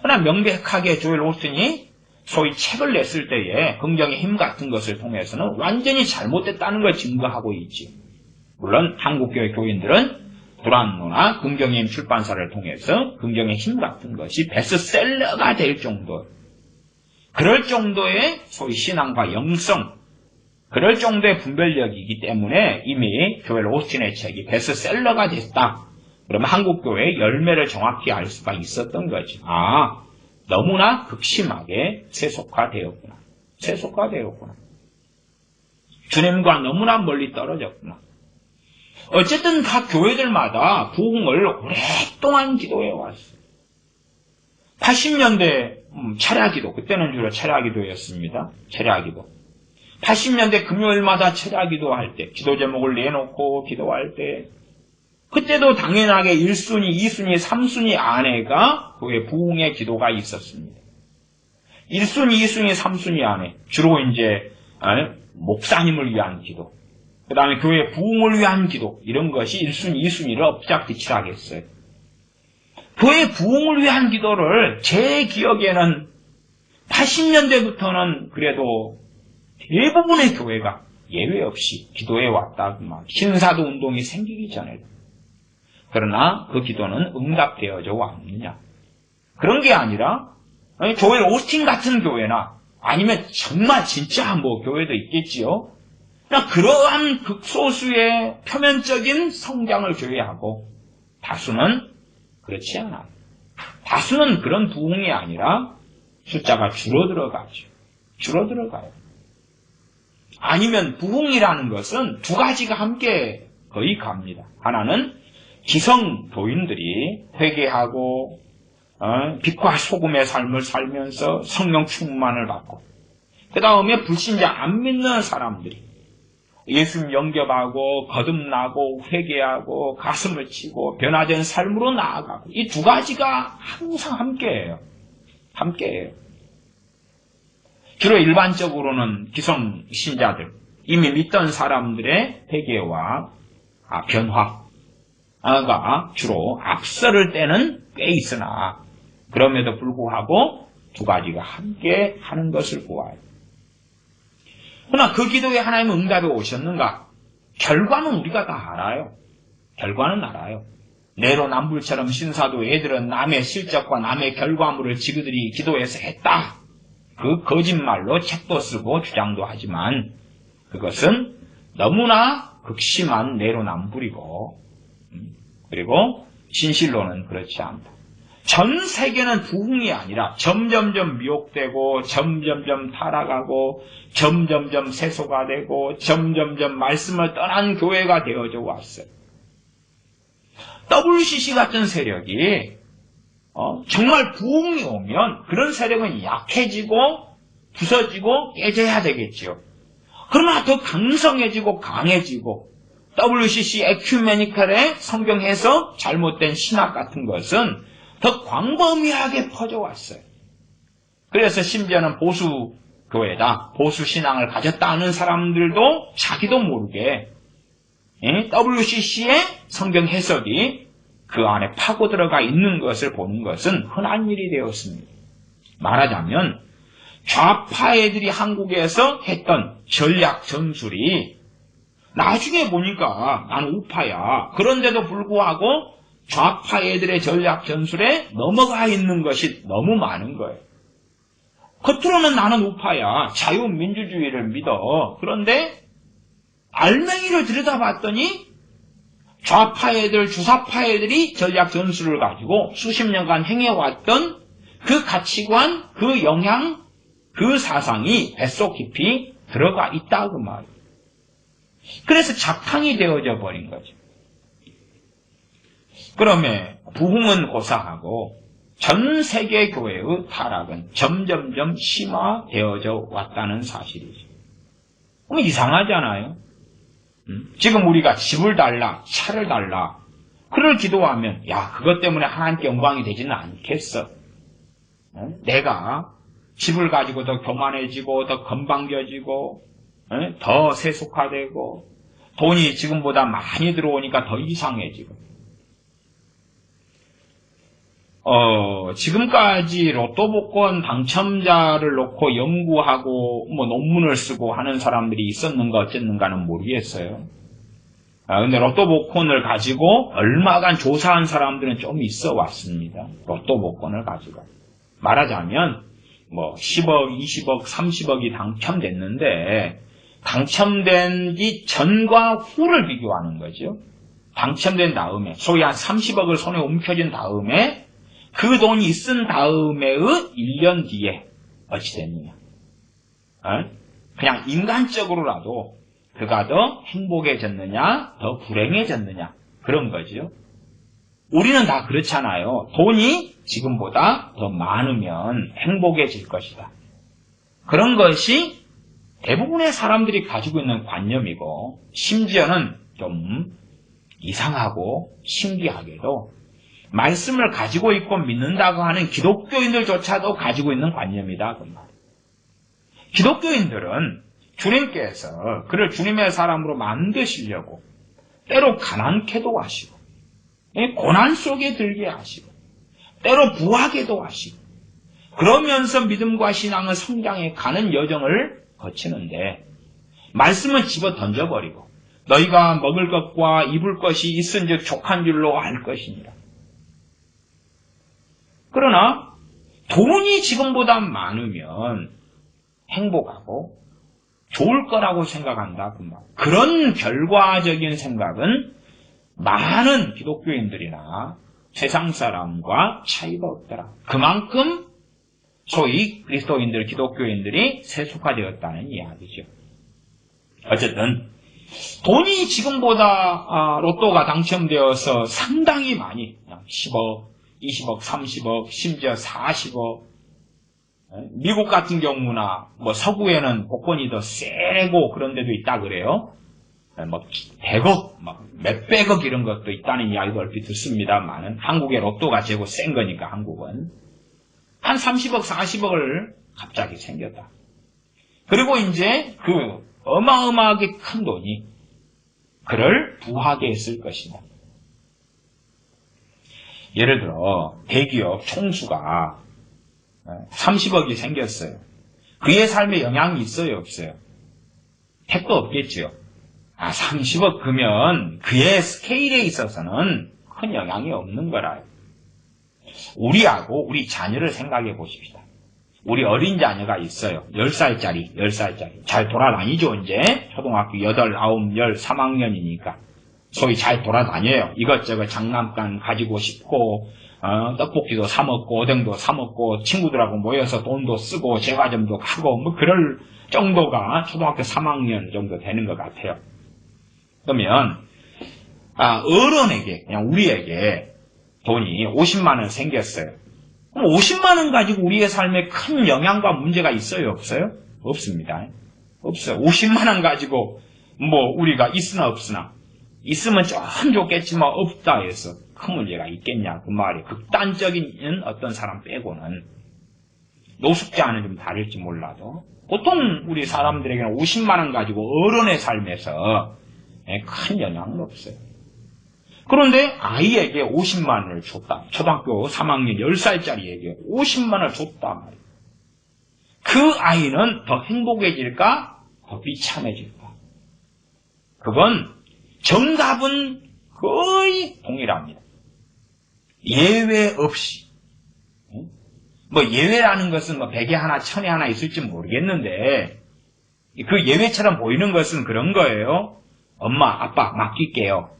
그러나 명백하게 조엘 오스틴이 소위 책을 냈을 때에 긍정의 힘 같은 것을 통해서는 완전히 잘못됐다는 걸 증거하고 있지. 물론 한국교회 교인들은 불안노나 긍정의 힘 출판사를 통해서 긍정의 힘 같은 것이 베스트셀러가 될 정도, 그럴 정도의 소위 신앙과 영성, 그럴 정도의 분별력이기 때문에 이미 조엘 오스틴의 책이 베스트셀러가 됐다. 그러면 한국교회의 열매를 정확히 알 수가 있었던 거지. 아, 너무나 극심하게 세속화되었구나. 주님과 너무나 멀리 떨어졌구나. 어쨌든 각 교회들마다 부흥을 오랫동안 기도해 왔어요. 80년대 철야기도, 그때는 주로 철야기도였습니다. 철야기도. 80년대 금요일마다 철야기도 할 때, 기도 제목을 내놓고 기도할 때, 그때도 당연하게 1순위, 2순위, 3순위 안에가 교회 부흥의 기도가 있었습니다. 1순위, 2순위, 3순위 안에 주로 이제 목사님을 위한 기도, 그 다음에 교회 부흥을 위한 기도, 이런 것이 1순위, 2순위를 엎작뒤치락했어요. 교회 부흥을 위한 기도를 제 기억에는 80년대부터는 그래도 대부분의 교회가 예외 없이 기도해 왔다 그 말. 신사도 운동이 생기기 전에. 그러나 그 기도는 응답되어져 왔느냐? 그런 게 아니라 조엘 오스틴 같은 교회나 아니면 정말 진짜 뭐 교회도 있겠지요. 그러한 극소수의 표면적인 성장을 교회하고 다수는 그렇지 않아요. 다수는 그런 부흥이 아니라 숫자가 줄어들어가죠. 줄어들어가요. 아니면 부흥이라는 것은 두 가지가 함께 거의 갑니다. 하나는 기성도인들이 회개하고 빛과 소금의 삶을 살면서 성령 충만을 받고, 그 다음에 불신자 안 믿는 사람들이 예수님 영접하고 거듭나고 회개하고 가슴을 치고 변화된 삶으로 나아가고, 이 두 가지가 항상 함께해요. 주로 일반적으로는 기성신자들, 이미 믿던 사람들의 회개와 변화가 주로 앞서를 때는 꽤 있으나, 그럼에도 불구하고 두 가지가 함께 하는 것을 보아요. 그러나 그 기도에 하나님은 응답이 오셨는가? 결과는 우리가 다 알아요. 결과는 알아요. 내로남불처럼 신사도 애들은 남의 실적과 남의 결과물을 지그들이 기도해서 했다. 그 거짓말로 책도 쓰고 주장도 하지만 그것은 너무나 극심한 내로남불이고 그리고 진실로는 그렇지 않다. 전 세계는 부흥이 아니라 점점점 미혹되고 점점점 타락하고 점점점 세소가 되고 점점점 말씀을 떠난 교회가 되어져 왔어요. WCC 같은 세력이 정말 부흥이 오면 그런 세력은 약해지고 부서지고 깨져야 되겠지요. 그러나 더 강성해지고 강해지고 WCC 에큐메니컬의 성경 해석 잘못된 신학 같은 것은 더 광범위하게 퍼져왔어요. 그래서 심지어는 보수 교회다, 보수 신앙을 가졌다 하는 사람들도 자기도 모르게 WCC의 성경 해석이 그 안에 파고 들어가 있는 것을 보는 것은 흔한 일이 되었습니다. 말하자면 좌파 애들이 한국에서 했던 전략 전술이 나중에 보니까 나는 우파야. 그런데도 불구하고 좌파 애들의 전략 전술에 넘어가 있는 것이 너무 많은 거예요. 겉으로는 나는 우파야. 자유민주주의를 믿어. 그런데 알맹이를 들여다봤더니 좌파 애들, 주사파 애들이 전략 전술을 가지고 수십 년간 행해왔던 그 가치관, 그 영향, 그 사상이 뱃속 깊이 들어가 있다 그 말이에요. 그래서 작탕이 되어져 버린 거죠. 그러면 부흥은 고사하고 전 세계 교회의 타락은 점점점 심화되어져 왔다는 사실이죠. 그럼 이상하잖아요. 지금 우리가 집을 달라, 차를 달라, 그를 기도하면 야 그것 때문에 하나님께 영광이 되지는 않겠어. 내가 집을 가지고 더 교만해지고 더 건방져지고 더 세속화되고 돈이 지금보다 많이 들어오니까 더 이상해지고 지금까지 로또 복권 당첨자를 놓고 연구하고 뭐 논문을 쓰고 하는 사람들이 있었는가 어쨌는가는 모르겠어요. 근데 로또 복권을 가지고 얼마간 조사한 사람들은 좀 있어 왔습니다. 로또 복권을 가지고 말하자면 뭐 10억, 20억, 30억이 당첨됐는데 당첨된기 전과 후를 비교하는 거죠. 당첨된 다음에 소위 한 30억을 손에 움켜쥔 다음에 그 돈이 쓴 다음에의 1년 뒤에 어찌 됐느냐. 그냥 인간적으로라도 그가 더 행복해졌느냐 더 불행해졌느냐 그런 거죠. 우리는 다 그렇잖아요. 돈이 지금보다 더 많으면 행복해질 것이다. 그런 것이 대부분의 사람들이 가지고 있는 관념이고 심지어는 좀 이상하고 신기하게도 말씀을 가지고 있고 믿는다고 하는 기독교인들조차도 가지고 있는 관념이다. 기독교인들은 주님께서 그를 주님의 사람으로 만드시려고 때로 가난케도 하시고 고난 속에 들게 하시고 때로 부하게도 하시고 그러면서 믿음과 신앙의 성장에 가는 여정을 거치는데 말씀은 집어 던져버리고 너희가 먹을 것과 입을 것이 있은즉 족한 줄로 알 것이니라. 그러나 돈이 지금보다 많으면 행복하고 좋을 거라고 생각한다. 그런 결과적인 생각은 많은 기독교인들이나 세상 사람과 차이가 없더라. 그만큼 소위 그리스도인들, 기독교인들이 세속화되었다는 이야기죠. 어쨌든 돈이 지금보다 로또가 당첨되어서 상당히 많이 10억, 20억, 30억, 심지어 40억 미국 같은 경우나 뭐 서구에는 복권이 더 세고 그런 데도 있다 그래요. 뭐 100억, 막 몇백억 이런 것도 있다는 이야기도 얼핏 듣습니다만 한국의 로또가 최고 센 거니까 한국은 한 30억, 40억을 갑자기 생겼다. 그리고 이제 그 어마어마하게 큰 돈이 그를 부하게 했을 것이다. 예를 들어 대기업 총수가 30억이 생겼어요. 그의 삶에 영향이 있어요, 없어요? 택도 없겠죠. 30억 그면 그의 스케일에 있어서는 큰 영향이 없는 거라요. 우리하고 우리 자녀를 생각해 보십시다. 우리 어린 자녀가 있어요. 10살짜리. 잘 돌아다니죠, 이제. 초등학교 8, 9, 10, 3학년이니까. 소위 잘 돌아다녀요. 이것저것 장난감 가지고 싶고, 떡볶이도 사먹고, 오뎅도 사먹고, 친구들하고 모여서 돈도 쓰고, 제과점도 가고, 뭐, 그럴 정도가 초등학교 3학년 정도 되는 것 같아요. 그러면, 어른에게, 그냥 우리에게 돈이 50만원 생겼어요. 그럼 50만원 가지고 우리의 삶에 큰 영향과 문제가 있어요? 없어요? 없습니다. 없어요. 50만원 가지고 뭐 우리가 있으나 없으나 있으면 좀 좋겠지만 없다 해서 큰 문제가 있겠냐 그 말이 극단적인 어떤 사람 빼고는 노숙자는 좀 다를지 몰라도 보통 우리 사람들에게는 50만원 가지고 어른의 삶에서 큰 영향은 없어요. 그런데 아이에게 50만원을 줬다. 초등학교 3학년 10살짜리에게 50만원을 줬다 말이에요. 그 아이는 더 행복해질까? 더 비참해질까? 그건 정답은 거의 동일합니다. 예외 없이. 뭐 예외라는 것은 뭐 100에 하나, 1000에 하나 있을지 모르겠는데 그 예외처럼 보이는 것은 그런 거예요. 엄마, 아빠 맡길게요.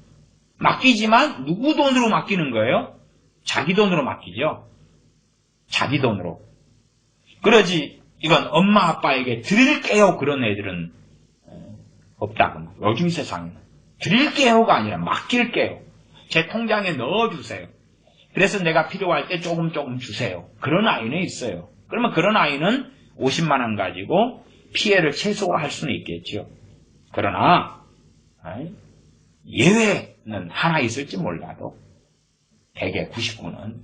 맡기지만 누구 돈으로 맡기는 거예요? 자기 돈으로 맡기죠. 자기 돈으로. 그러지 이건 엄마 아빠에게 드릴게요 그런 애들은 없다고. 요즘 세상에는. 드릴게요가 아니라 맡길게요. 제 통장에 넣어주세요. 그래서 내가 필요할 때 조금 주세요. 그런 아이는 있어요. 그러면 그런 아이는 50만 원 가지고 피해를 최소화할 수는 있겠죠. 그러나 예외는 하나 있을지 몰라도 대개 99는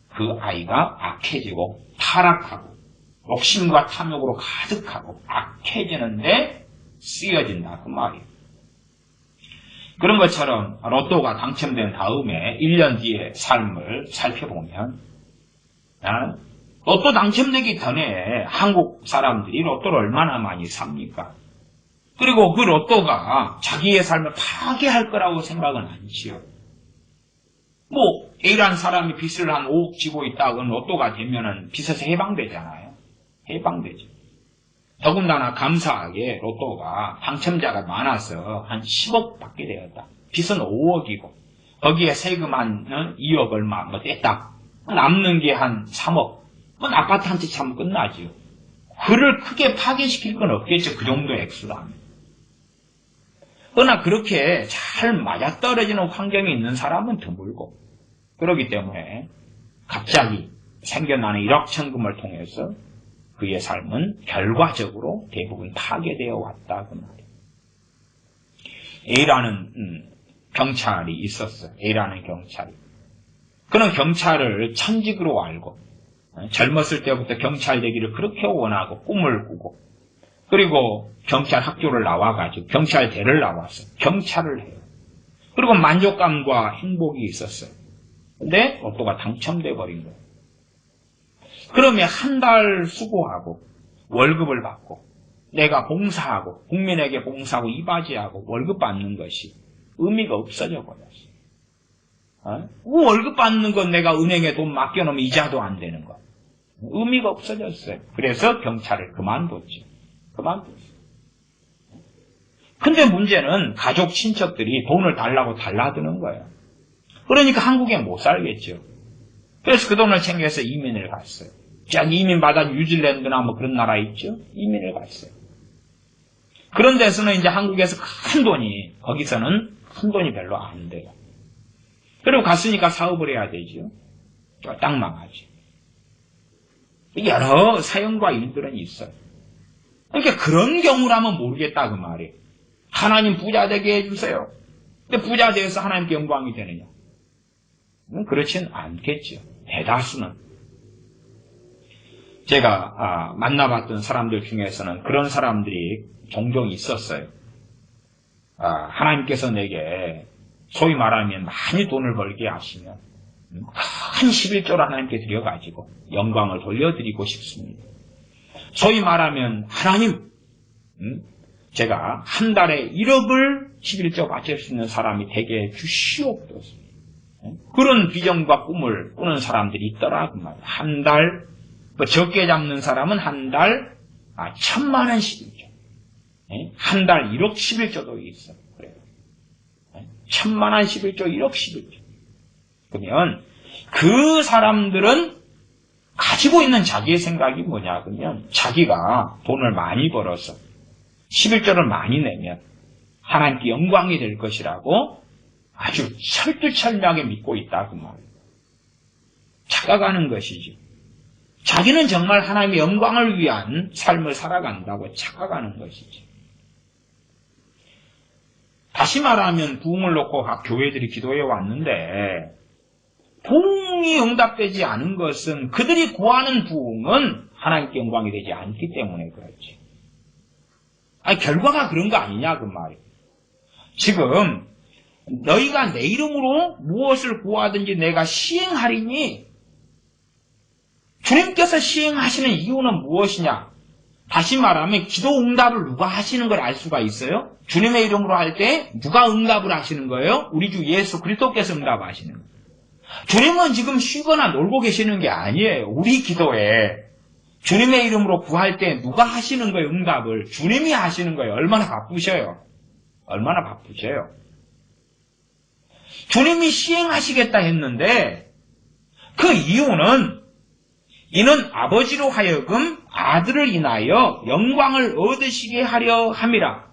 그 아이가 악해지고 타락하고 욕심과 탐욕으로 가득하고 악해지는데 쓰여진다 그 말이에요. 그런 것처럼 로또가 당첨된 다음에 1년 뒤의 삶을 살펴보면 로또 당첨되기 전에 한국 사람들이 로또를 얼마나 많이 삽니까? 그리고 그 로또가 자기의 삶을 파괴할 거라고 생각은 않지요. 뭐 A라는 사람이 빚을 한 5억 지고 있다. 그건 로또가 되면은 빚에서 해방되잖아요. 해방되죠. 더군다나 감사하게 로또가 당첨자가 많아서 한 10억 받게 되었다. 빚은 5억이고 거기에 세금 한 2억 얼마 뭐 뗐다. 남는 게 한 3억. 그건 아파트 한 채 차면 끝나지요. 그를 크게 파괴시킬 건 없겠죠. 그 정도 액수라면. 그러나 그렇게 잘 맞아떨어지는 환경에 있는 사람은 드물고 그렇기 때문에 갑자기 생겨나는 일확천금을 통해서 그의 삶은 결과적으로 대부분 파괴되어 왔다 그 말이에요. A라는 경찰이 있었어요. A라는 경찰이. 그는 경찰을 천직으로 알고 젊었을 때부터 경찰 되기를 그렇게 원하고 꿈을 꾸고 그리고 경찰 학교를 나와가지고 경찰대를 나와서 경찰을 해요. 그리고 만족감과 행복이 있었어요. 근데 로또가 당첨돼 버린 거예요. 그러면 한 달 수고하고 월급을 받고 내가 봉사하고 국민에게 봉사하고 이바지하고 월급 받는 것이 의미가 없어져 버렸어요. 월급 받는 건 내가 은행에 돈 맡겨놓으면 이자도 안 되는 거. 의미가 없어졌어요. 그래서 경찰을 그만뒀죠. 근데 문제는 가족 친척들이 돈을 달라고 달라드는 거예요. 그러니까 한국에 못 살겠죠. 그래서 그 돈을 챙겨서 이민을 갔어요. 자, 이민 받아 뉴질랜드나 뭐 그런 나라 있죠? 이민을 갔어요. 그런 데서는 이제 한국에서 큰 돈이, 거기서는 큰 돈이 별로 안 돼요. 그리고 갔으니까 사업을 해야 되죠. 딱 망하죠. 여러 사연과 일들은 있어요. 그러니까 그런 경우라면 모르겠다 그 말이에요. 하나님 부자 되게 해주세요. 근데 부자 되어서 하나님께 영광이 되느냐? 그렇진 않겠죠. 대다수는. 제가 만나봤던 사람들 중에서는 그런 사람들이 종종 있었어요. 하나님께서 내게 소위 말하면 많이 돈을 벌게 하시면 큰 11조를 하나님께 드려가지고 영광을 돌려드리고 싶습니다. 소위 말하면 하나님 제가 한 달에 1억을 11조 바칠 수 있는 사람이 되게 주시옵소서. 그런 비전과 꿈을 꾸는 사람들이 있더라. 그 말이야. 한 달, 적게 잡는 사람은 한 달, 1,000만 원 11조. 한 달 1억 11조도 있어. 그래요. 1,000만 원 11조, 1억 11조. 그러면 그 사람들은 가지고 있는 자기의 생각이 뭐냐, 그러면 자기가 돈을 많이 벌어서 11조를 많이 내면 하나님께 영광이 될 것이라고 아주 철두철미하게 믿고 있다, 그 말이에요. 착각하는 것이죠. 자기는 정말 하나님의 영광을 위한 삶을 살아간다고 착각하는 것이죠. 다시 말하면 부흥을 놓고 각 교회들이 기도해 왔는데 부흥이 응답되지 않은 것은 그들이 구하는 부흥은 하나님께 영광이 되지 않기 때문에 그렇지. 결과가 그런 거 아니냐 그 말이에요. 지금 너희가 내 이름으로 무엇을 구하든지 내가 시행하리니 주님께서 시행하시는 이유는 무엇이냐? 다시 말하면 기도 응답을 누가 하시는 걸 알 수가 있어요? 주님의 이름으로 할 때 누가 응답을 하시는 거예요? 우리 주 예수 그리스도께서 응답하시는 거예요. 주님은 지금 쉬거나 놀고 계시는 게 아니에요. 우리 기도에 주님의 이름으로 구할 때 누가 하시는 거예요? 응답을 주님이 하시는 거예요. 얼마나 바쁘셔요? 얼마나 바쁘셔요? 주님이 시행하시겠다 했는데 그 이유는 이는 아버지로 하여금 아들을 인하여 영광을 얻으시게 하려 함이라.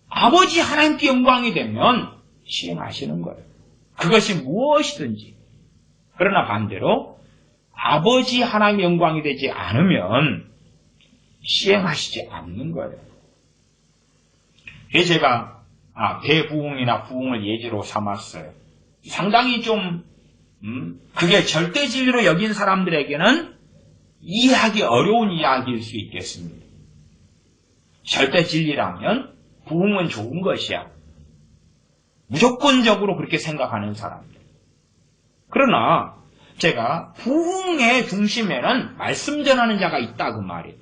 아버지 하나님께 영광이 되면 시행하시는 거예요. 그것이 무엇이든지. 그러나 반대로 아버지 하나님의 영광이 되지 않으면 시행하시지 않는 거예요. 그래서 제가 대부흥이나 부흥을 예지로 삼았어요. 상당히 좀 그게 절대 진리로 여긴 사람들에게는 이해하기 어려운 이야기일 수 있겠습니다. 절대 진리라면 부흥은 좋은 것이야. 무조건적으로 그렇게 생각하는 사람들. 그러나 제가 부흥의 중심에는 말씀 전하는 자가 있다 그 말이에요.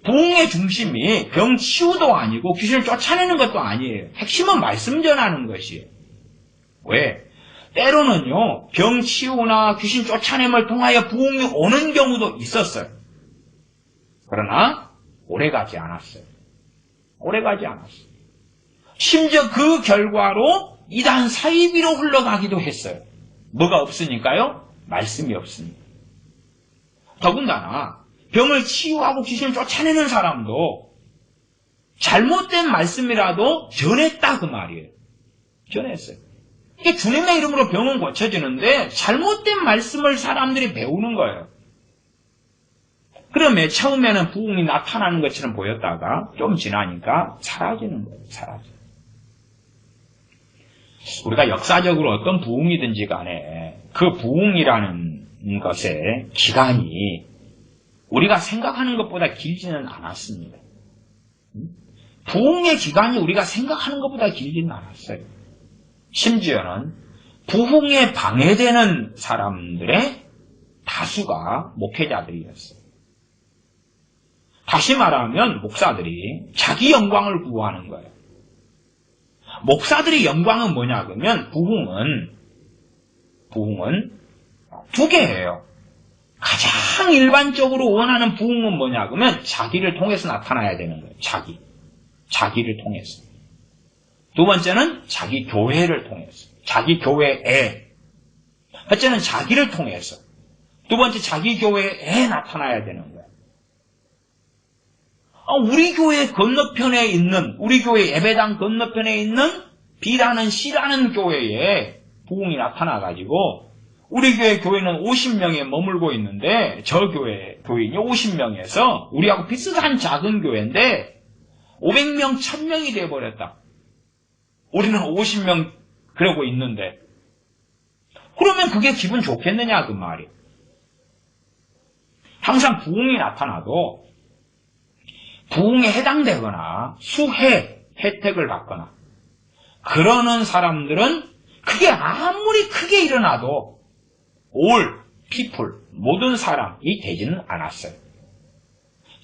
부흥의 중심이 병 치유도 아니고 귀신을 쫓아내는 것도 아니에요. 핵심은 말씀 전하는 것이에요. 왜? 때로는요, 병 치유나 귀신 쫓아냄을 통하여 부흥이 오는 경우도 있었어요. 그러나 오래가지 않았어요. 오래가지 않았어요. 심지어 그 결과로 이단 사이비로 흘러가기도 했어요. 뭐가 없으니까요? 말씀이 없으니까. 더군다나 병을 치유하고 귀신을 쫓아내는 사람도 잘못된 말씀이라도 전했다 그 말이에요. 전했어요. 이게 주님의 이름으로 병은 고쳐지는데 잘못된 말씀을 사람들이 배우는 거예요. 그러면 처음에는 부흥이 나타나는 것처럼 보였다가 좀 지나니까 사라지는 거예요. 사라져요. 우리가 역사적으로 어떤 부흥이든지 간에 그 부흥이라는 것의 기간이 우리가 생각하는 것보다 길지는 않았습니다. 부흥의 기간이 우리가 생각하는 것보다 길지는 않았어요. 심지어는 부흥에 방해되는 사람들의 다수가 목회자들이었어요. 다시 말하면 목사들이 자기 영광을 구하는 거예요. 목사들의 영광은 뭐냐 그러면 부흥은 두 개예요. 가장 일반적으로 원하는 부흥은 뭐냐 그러면 자기를 통해서 나타나야 되는 거예요. 자기를 통해서. 두 번째는 자기 교회를 통해서. 자기 교회에. 첫째는 자기를 통해서. 두 번째 자기 교회에 나타나야 되는 거예요. 우리 교회 건너편에 있는, 우리 교회 예배당 건너편에 있는 B라는 C라는 교회에 부흥이 나타나가지고 우리 교회는 50명에 머물고 있는데 저 교인이 50명에서 우리하고 비슷한 작은 교회인데 500명, 1000명이 되어버렸다. 우리는 50명 그러고 있는데 그러면 그게 기분 좋겠느냐 그 말이에요. 항상 부흥이 나타나도 부흥에 해당되거나 수혜 혜택을 받거나 그러는 사람들은 그게 아무리 크게 일어나도 all people 모든 사람이 되지는 않았어요.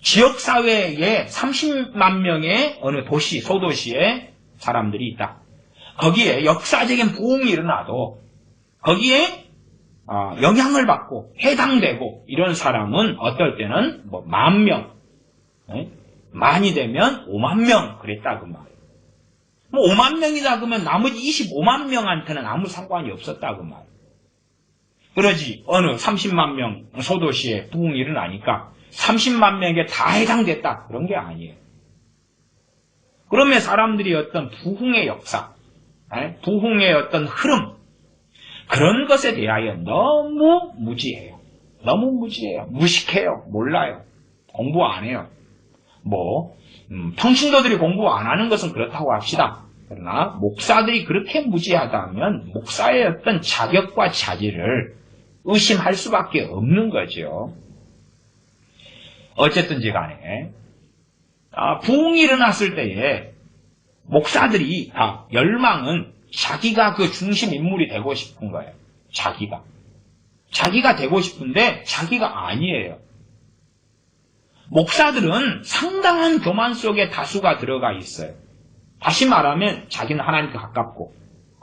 지역사회에 30만 명의 어느 도시, 소도시에 사람들이 있다. 거기에 역사적인 부흥이 일어나도 거기에 영향을 받고 해당되고 이런 사람은 어떨 때는 뭐 10,000명, 만이 되면 50,000 그랬다 그 말이에요. 뭐 50,000명이다 그러면 나머지 25만 명한테는 아무 상관이 없었다 그 말이에요. 그러지 어느 30만 명 소도시에 부흥이 일어나니까 30만 명에게 다 해당됐다 그런 게 아니에요. 그러면 사람들이 어떤 부흥의 역사, 부흥의 어떤 흐름 그런 것에 대하여 너무 무지해요. 너무 무지해요. 무식해요. 몰라요. 공부 안 해요. 평신도들이 공부 안 하는 것은 그렇다고 합시다. 그러나 목사들이 그렇게 무지하다면 목사의 어떤 자격과 자질을 의심할 수밖에 없는 거죠. 어쨌든지 간에 부흥이 일어났을 때에 목사들이 다 열망은 자기가 그 중심 인물이 되고 싶은 거예요. 자기가 되고 싶은데 자기가 아니에요. 목사들은 상당한 교만 속에 다수가 들어가 있어요. 다시 말하면 자기는 하나님께 가깝고,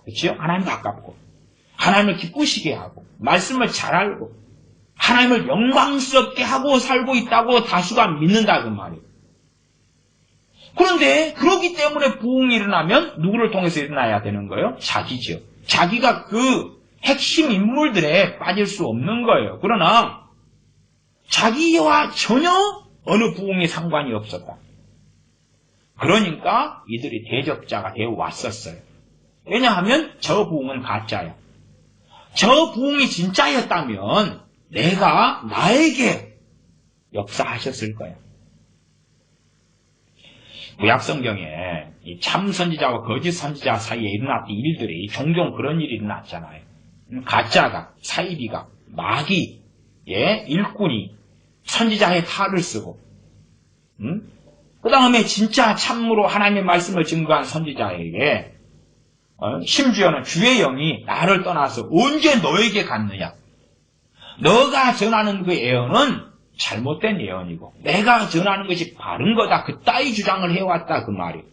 그렇죠? 하나님께 가깝고, 하나님을 기쁘시게 하고, 말씀을 잘 알고, 하나님을 영광스럽게 하고 살고 있다고 다수가 믿는다 그 말이에요. 그런데 그렇기 때문에 부흥이 일어나면 누구를 통해서 일어나야 되는 거예요? 자기죠. 자기가 그 핵심 인물들에 빠질 수 없는 거예요. 그러나 자기와 전혀 어느 부흥이 상관이 없었다. 그러니까 이들이 대적자가 되어 왔었어요. 왜냐하면 저 부흥은 가짜야. 저 부흥이 진짜였다면 나에게 역사하셨을 거야. 구약성경에 이 참 선지자와 거짓 선지자 사이에 일어났던 일들이 종종 그런 일이 일어났잖아요. 가짜가, 사이비가, 마귀, 일꾼이 선지자의 탈을 쓰고, 그 다음에 진짜 참으로 하나님의 말씀을 증거한 선지자에게 심지어는 주의 영이 나를 떠나서 언제 너에게 갔느냐? 너가 전하는 그 예언은 잘못된 예언이고 내가 전하는 것이 바른 거다. 그따위 주장을 해왔다 그 말이에요.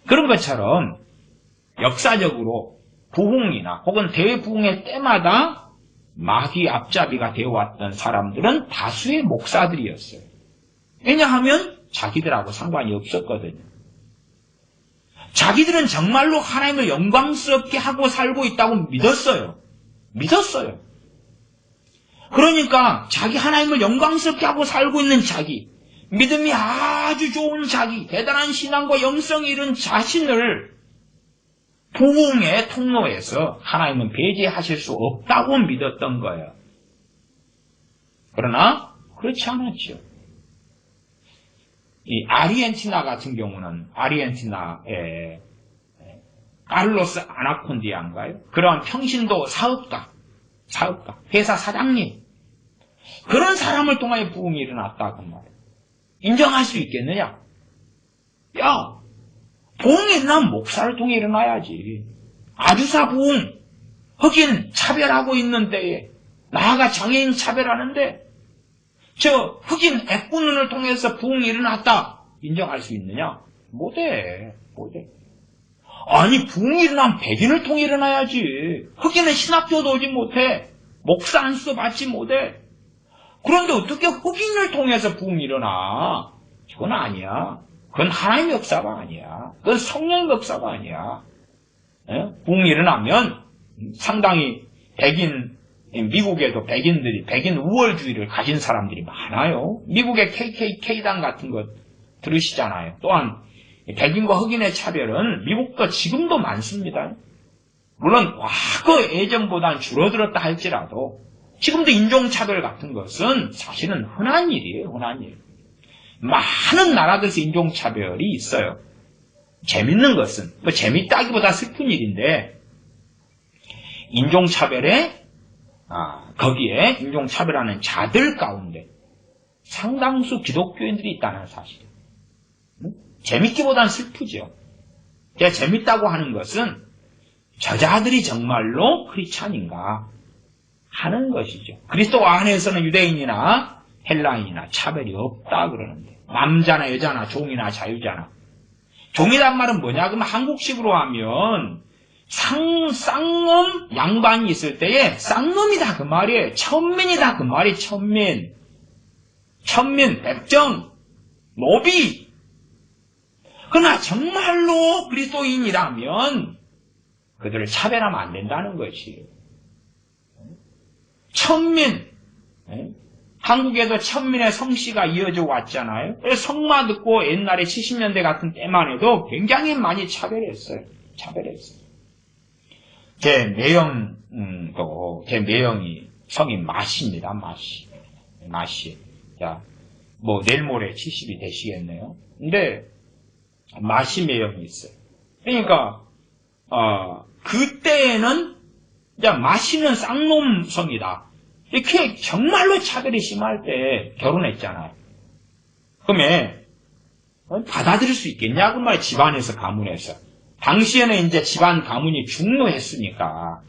그런 것처럼 역사적으로 부흥이나 혹은 대부흥의 때마다 마귀 앞잡이가 되어왔던 사람들은 다수의 목사들이었어요. 왜냐하면 자기들하고 상관이 없었거든요. 자기들은 정말로 하나님을 영광스럽게 하고 살고 있다고 믿었어요. 그러니까 자기 하나님을 영광스럽게 하고 살고 있는 자기, 믿음이 아주 좋은 자기, 대단한 신앙과 영성이 이른 자신을 부흥의 통로에서 하나님은 배제하실 수 없다고 믿었던 거예요. 그러나 그렇지 않았죠. 이 아르헨티나 같은 경우는 아르헨티나의 카를로스 아나콘디아인가요? 그러한 평신도 사업가, 회사 사장님, 그런 사람을 통하여 부흥이 일어났다 그 말이에요. 인정할 수 있겠느냐? 야, 부흥이 일어나면 목사를 통해 일어나야지. 아주사 부흥, 흑인 차별하고 있는 때에, 나아가 장애인 차별하는데 저 흑인 애꾸눈을 통해서 부흥이 일어났다 인정할 수 있느냐? 못해. 아니 부흥이 일어나면 백인을 통해 일어나야지. 흑인은 신학교도 오지 못해. 목사 안수도 받지 못해. 그런데 어떻게 흑인을 통해서 부흥이 일어나? 그건 아니야. 그건 하나님의 역사가 아니야. 그건 성령의 역사가 아니야. 부흥이 일어나면 상당히 미국에도 백인 우월주의를 가진 사람들이 많아요. 미국의 KKK당 같은 것 들으시잖아요. 또한 백인과 흑인의 차별은 미국도 지금도 많습니다. 물론 과거 예전보다는 줄어들었다 할지라도 지금도 인종차별 같은 것은 사실은 흔한 일이에요. 흔한 일. 많은 나라들에서 인종차별이 있어요. 재밌는 것은 재밌다기보다 슬픈 일인데 거기에 인종차별하는 자들 가운데 상당수 기독교인들이 있다는 사실. 재밌기보단 슬프죠. 제가 재밌다고 하는 것은 저자들이 정말로 크리스찬인가 하는 것이죠. 그리스도 안에서는 유대인이나 헬라인이나 차별이 없다 그러는데 남자나 여자나 종이나 자유자나 종이란 말은 뭐냐? 그러면 한국식으로 하면 쌍놈 양반이 있을 때에 쌍놈이다 그 말이에요. 천민이다 그 말이 천민. 천민, 백정, 노비. 그러나 정말로 그리스도인이라면 그들을 차별하면 안 된다는 것이. 천민. 한국에도 천민의 성씨가 이어져 왔잖아요. 그래서 성마 듣고 옛날에 70년대 같은 때만 해도 굉장히 많이 차별했어요. 제 매형도, 제 매형이 성이 마씨입니다. 마씨. 자, 뭐 내일 모레 70이 되시겠네요. 근데 마씨 매형이 있어요. 그러니까 그때는 이제 마씨는 쌍놈 성이다. 이렇게 정말로 차별이 심할 때 결혼했잖아요. 그러면 받아들일 수 있겠냐? 그 말 집안에서 가문에서. 당시에는 이제 집안 가문이 중요했으니까.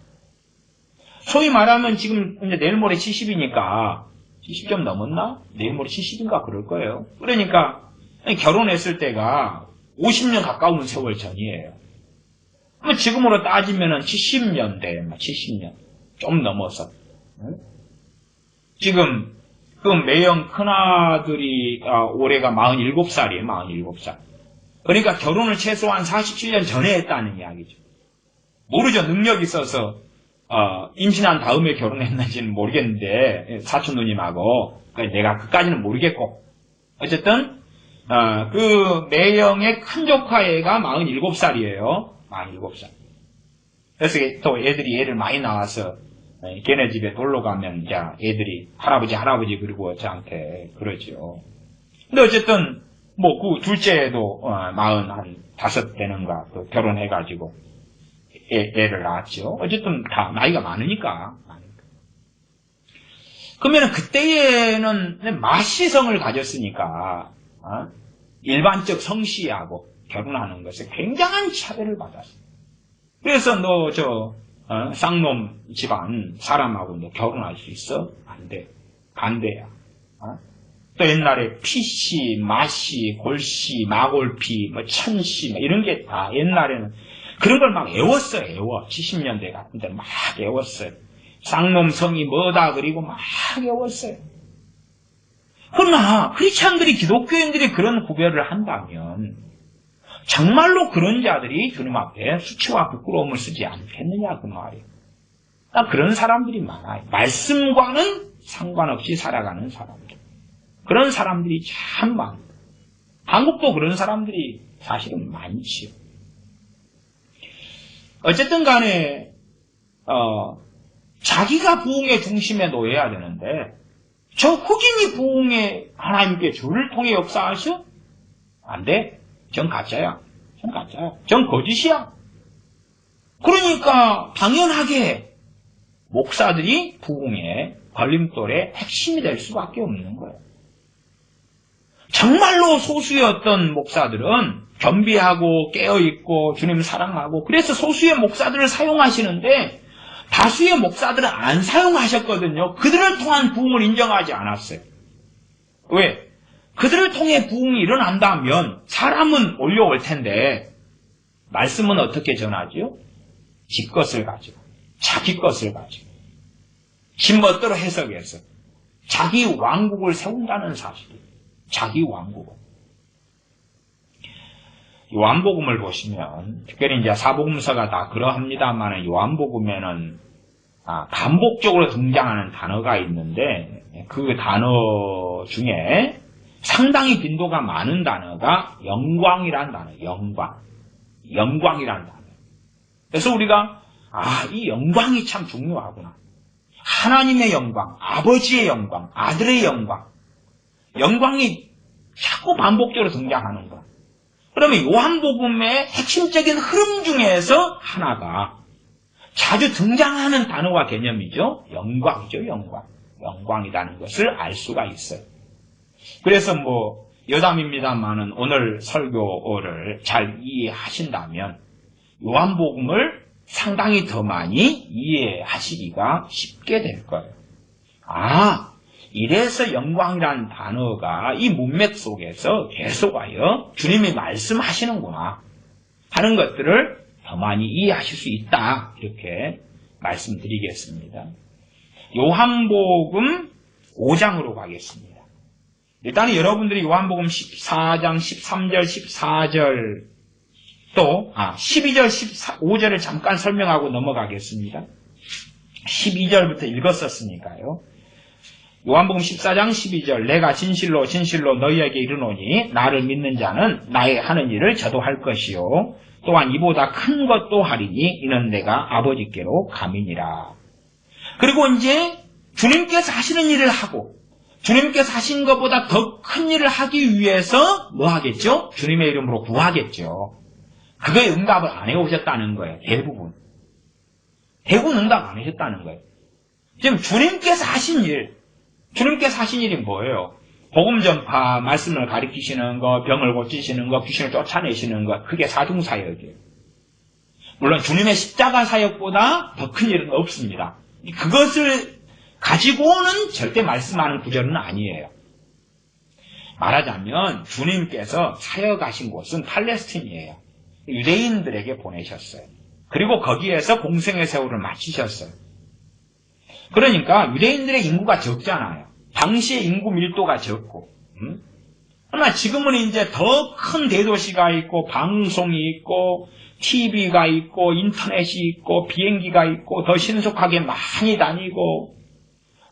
소위 말하면 지금 이제 내일 모레 70이니까 70 좀 넘었나? 내일 모레 70인가 그럴 거예요. 그러니까 결혼했을 때가 50년 가까운 세월 전이에요. 그럼 지금으로 따지면은 70년대, 70년 좀 넘어서. 지금 그 매형 큰아들이 올해가 47살이에요. 47살. 그러니까 결혼을 최소한 47년 전에 했다는 이야기죠. 모르죠. 능력이 있어서 임신한 다음에 결혼했는지는 모르겠는데 사촌 누님하고 내가 그까지는 모르겠고 어쨌든 그 매형의 큰 조카 애가 47살이에요. 47살. 그래서 또 애들이 애를 많이 낳아서 걔네 집에 놀러 가면 이제 애들이 할아버지 그리고 저한테 그러죠. 근데 어쨌든 뭐 그 둘째도 45 되는가 또 결혼해가지고 애를 낳았죠. 어쨌든 다 나이가 많으니까. 그러면 그때에는 마씨성을 가졌으니까 일반적 성씨하고 결혼하는 것에 굉장한 차별을 받았어요. 그래서 너 쌍놈 집안 사람하고 너 결혼할 수 있어? 안 돼. 반대야. 또 옛날에 피씨, 마씨, 골씨, 마골피, 뭐 천씨, 이런 게 다 옛날에는 그런 걸 막 애웠어요. 애워. 70년대 같은 데는 막 애웠어요. 쌍놈 성이 뭐다 그리고 막 애웠어요. 그러나 크리스찬들이 기독교인들이 그런 구별을 한다면 정말로 그런 자들이 주님 앞에 수치와 부끄러움을 쓰지 않겠느냐 그 말이에요. 그런 사람들이 많아요. 말씀과는 상관없이 살아가는 사람들. 그런 사람들이 참 많아요. 한국도 그런 사람들이 사실은 많지요. 어쨌든 간에 자기가 부흥의 중심에 놓여야 되는데 저 흑인이 부흥에 하나님께 주를 통해 역사하셔? 안 돼. 전 가짜야. 전 거짓이야. 그러니까 당연하게 목사들이 부흥의 걸림돌의 핵심이 될 수밖에 없는 거예요. 정말로 소수의 어떤 목사들은 겸비하고 깨어있고 주님 사랑하고 그래서 소수의 목사들을 사용하시는데 다수의 목사들은 안 사용하셨거든요. 그들을 통한 부흥을 인정하지 않았어요. 왜? 그들을 통해 부흥이 일어난다면 사람은 몰려올 텐데 말씀은 어떻게 전하죠? 지 것을 가지고 자기 것을 가지고 지 멋대로 해석해서 자기 왕국을 세운다는 사실이에요. 자기 왕국을. 요한복음을 보시면 특별히 이제 사복음서가 다 그러합니다만 요한복음에는 반복적으로 등장하는 단어가 있는데 그 단어 중에 상당히 빈도가 많은 단어가 영광이란 단어, 영광이란 단어. 그래서 우리가 이 영광이 참 중요하구나. 하나님의 영광, 아버지의 영광, 아들의 영광. 영광이 자꾸 반복적으로 등장하는 것. 그러면 요한복음의 핵심적인 흐름 중에서 하나가 자주 등장하는 단어와 개념이죠. 영광이죠, 영광. 영광이라는 것을 알 수가 있어요. 그래서 여담입니다만은 오늘 설교를 잘 이해하신다면 요한복음을 상당히 더 많이 이해하시기가 쉽게 될 거예요. 이래서 영광이라는 단어가 이 문맥 속에서 계속하여 주님이 말씀하시는구나 하는 것들을 더 많이 이해하실 수 있다. 이렇게 말씀드리겠습니다. 요한복음 5장으로 가겠습니다. 일단은 여러분들이 요한복음 14장 13절 14절 또 12절 15절을 잠깐 설명하고 넘어가겠습니다. 12절부터 읽었었으니까요. 요한복음 14장 12절 내가 진실로 진실로 너희에게 이르노니 나를 믿는 자는 나의 하는 일을 저도 할 것이요 또한 이보다 큰 것도 하리니 이는 내가 아버지께로 감이니라. 그리고 이제 주님께서 하시는 일을 하고 주님께서 하신 것보다 더 큰 일을 하기 위해서 뭐 하겠죠? 주님의 이름으로 구하겠죠. 그거에 응답을 안 해오셨다는 거예요. 대부분 응답 안 하셨다는 거예요. 지금 주님께서 하신 일이 뭐예요? 복음 전파, 말씀을 가르치시는 거, 병을 고치시는 거, 귀신을 쫓아내시는 거, 그게 사중사역이에요. 물론 주님의 십자가 사역보다 더 큰 일은 없습니다. 그것을 가지고는 절대 말씀하는 구절은 아니에요. 말하자면 주님께서 사역하신 곳은 팔레스틴이에요. 유대인들에게 보내셨어요. 그리고 거기에서 공생의 세월을 마치셨어요. 그러니까 유대인들의 인구가 적잖아요. 당시에 인구 밀도가 적고. 그러나 지금은 이제 더 큰 대도시가 있고 방송이 있고 TV가 있고 인터넷이 있고 비행기가 있고 더 신속하게 많이 다니고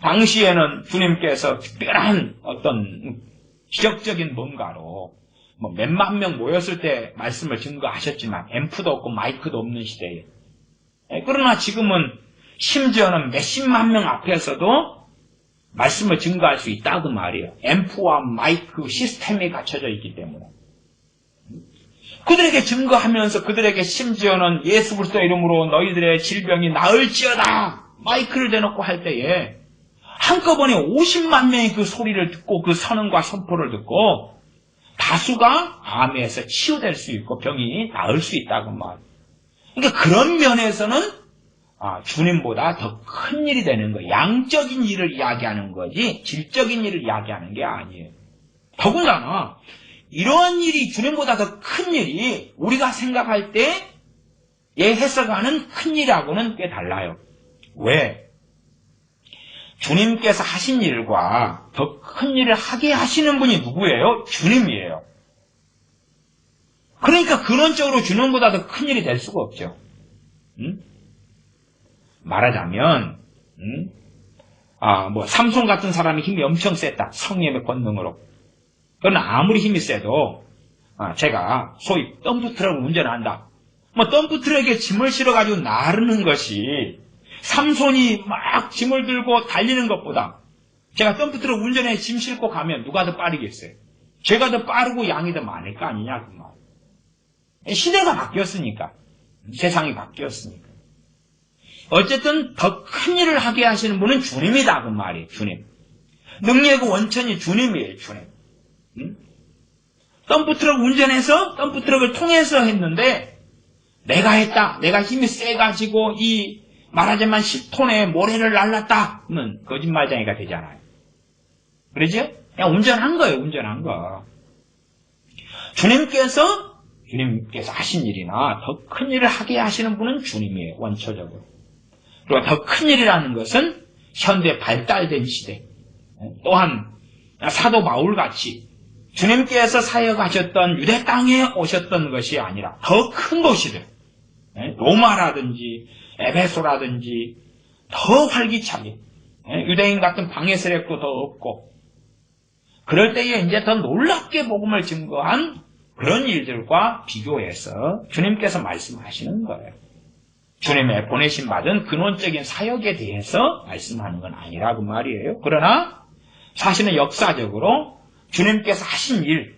당시에는 주님께서 특별한 어떤 기적적인 뭔가로 뭐 몇만 명 모였을 때 말씀을 증거하셨지만 앰프도 없고 마이크도 없는 시대에 그러나 지금은 심지어는 몇십만 명 앞에서도 말씀을 증거할 수 있다 그 말이에요. 앰프와 마이크 시스템이 갖춰져 있기 때문에 그들에게 증거하면서 그들에게 심지어는 예수 그리스도 이름으로 너희들의 질병이 나을지어다 마이크를 대놓고 할 때에 한꺼번에 50만 명이 그 소리를 듣고 그 선언과 선포를 듣고 다수가 암에서 치유될 수 있고 병이 나을 수 있다고 말이에요. 그러니까 그런 면에서는 주님보다 더 큰 일이 되는 거예요. 양적인 일을 이야기하는 거지 질적인 일을 이야기하는 게 아니에요. 더군다나 이러한 일이 주님보다 더 큰 일이 우리가 생각할 때에 해석하는 큰 일하고는 꽤 달라요. 왜? 주님께서 하신 일과 더 큰 일을 하게 하시는 분이 누구예요? 주님이에요. 그러니까 근원적으로 주님보다 더 큰 일이 될 수가 없죠. 말하자면 삼손 같은 사람이 힘이 엄청 셌다. 성령의 권능으로. 그러나 아무리 힘이 세도 제가 소위 덤프트럭을 운전한다. 덤프트럭에 짐을 실어가지고 나르는 것이 삼손이 막 짐을 들고 달리는 것보다 제가 덤프트럭 운전해 짐 싣고 가면 누가 더 빠르겠어요? 제가 더 빠르고 양이 더 많을 거 아니냐 그 말. 시대가 바뀌었으니까. 세상이 바뀌었으니까. 어쨌든 더 큰 일을 하게 하시는 분은 주님이다 그 말이에요. 주님. 능력의 원천이 주님이에요. 주님. 덤프트럭 운전해서 덤프트럭을 통해서 했는데 내가 했다. 내가 힘이 세가지고 말하자면 10톤의 모래를 날랐다. 그러면 거짓말쟁이가 되잖아요. 그러죠? 그냥 운전한 거예요. 운전한 거. 주님께서 하신 일이나 더 큰 일을 하게 하시는 분은 주님이에요. 원초적으로. 그리고 더 큰 일이라는 것은 현대 발달된 시대. 또한 사도 바울같이 주님께서 사역하셨던 유대 땅에 오셨던 것이 아니라 더 큰 도시들. 로마라든지 에베소라든지 더 활기차게 유대인 같은 방해 세력도 더 없고 그럴 때에 이제 더 놀랍게 복음을 증거한 그런 일들과 비교해서 주님께서 말씀하시는 거예요. 주님의 보내심 받은 근원적인 사역에 대해서 말씀하는 건 아니라고 말이에요. 그러나 사실은 역사적으로 주님께서 하신 일,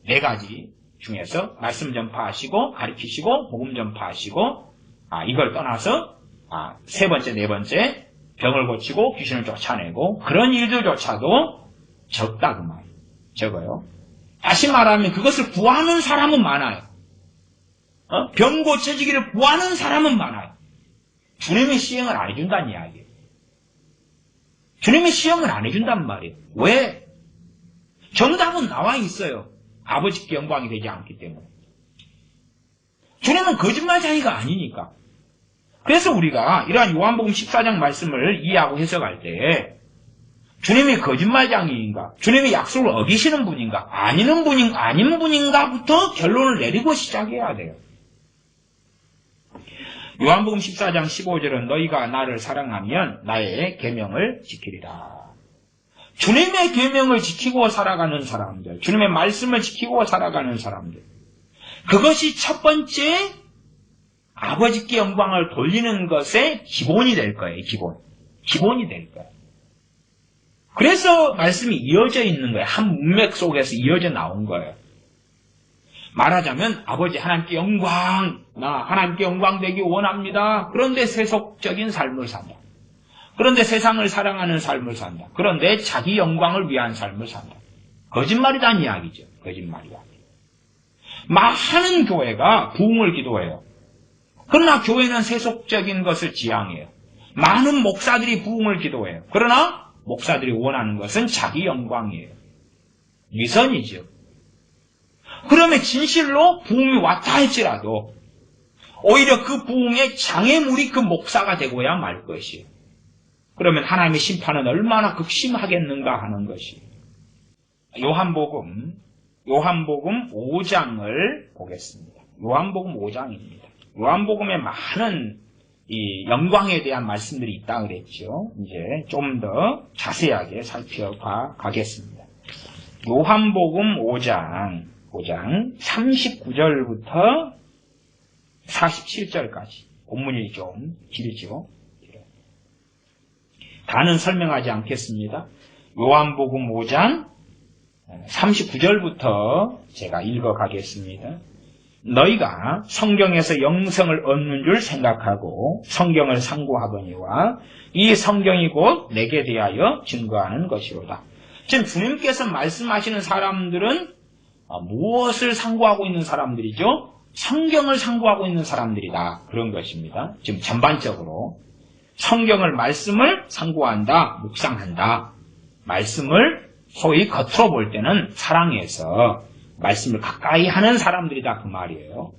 4가지 중에서 말씀 전파하시고 가르치시고 복음 전파하시고 이걸 떠나서 세 번째, 네 번째 병을 고치고 귀신을 쫓아내고 그런 일들조차도 적다 그 말이에요. 적어요. 다시 말하면 그것을 구하는 사람은 많아요. 병 고쳐지기를 구하는 사람은 많아요. 주님이 시행을 안 해준다는 이야기예요. 주님이 시험을 안 해준단 말이에요. 왜? 정답은 나와 있어요. 아버지께 영광이 되지 않기 때문에. 주님은 거짓말쟁이가 아니니까. 그래서 우리가 이러한 요한복음 14장 말씀을 이해하고 해석할 때 주님이 거짓말쟁이인가? 주님이 약속을 어기시는 분인가? 아닌 분인가부터 결론을 내리고 시작해야 돼요. 요한복음 14장 15절은 너희가 나를 사랑하면 나의 계명을 지키리라. 주님의 계명을 지키고 살아가는 사람들, 주님의 말씀을 지키고 살아가는 사람들, 그것이 첫 번째 아버지께 영광을 돌리는 것의 기본이 될 거예요. 기본이 될 거예요. 그래서 말씀이 이어져 있는 거예요. 한 문맥 속에서 이어져 나온 거예요. 말하자면 아버지 하나님께 영광, 나 하나님께 영광 되기 원합니다. 그런데 세속적인 삶을 산다. 그런데 세상을 사랑하는 삶을 산다. 그런데 자기 영광을 위한 삶을 산다. 거짓말이란 이야기죠. 거짓말이야. 많은 교회가 부흥을 기도해요. 그러나 교회는 세속적인 것을 지향해요. 많은 목사들이 부흥을 기도해요. 그러나 목사들이 원하는 것은 자기 영광이에요. 위선이죠. 그러면 진실로 부흥이 왔다 할지라도 오히려 그 부흥의 장애물이 그 목사가 되고야 말 것이에요. 그러면 하나님의 심판은 얼마나 극심하겠는가 하는 것이에요. 요한복음 5장을 보겠습니다. 요한복음 5장입니다. 요한복음에 많은 이 영광에 대한 말씀들이 있다 그랬죠. 이제 좀 더 자세하게 살펴봐 가겠습니다. 요한복음 5장 39절부터 47절까지 본문이 좀 길죠. 다는 설명하지 않겠습니다. 요한복음 5장 39절부터 제가 읽어가겠습니다. 너희가 성경에서 영생을 얻는 줄 생각하고 성경을 상고하거니와 이 성경이 곧 내게 대하여 증거하는 것이로다. 지금 주님께서 말씀하시는 사람들은 무엇을 상고하고 있는 사람들이죠? 성경을 상고하고 있는 사람들이다. 그런 것입니다. 지금 전반적으로 말씀을 상고한다, 묵상한다. 말씀을 소위 겉으로 볼 때는 사랑해서 말씀을 가까이 하는 사람들이다 그 말이에요.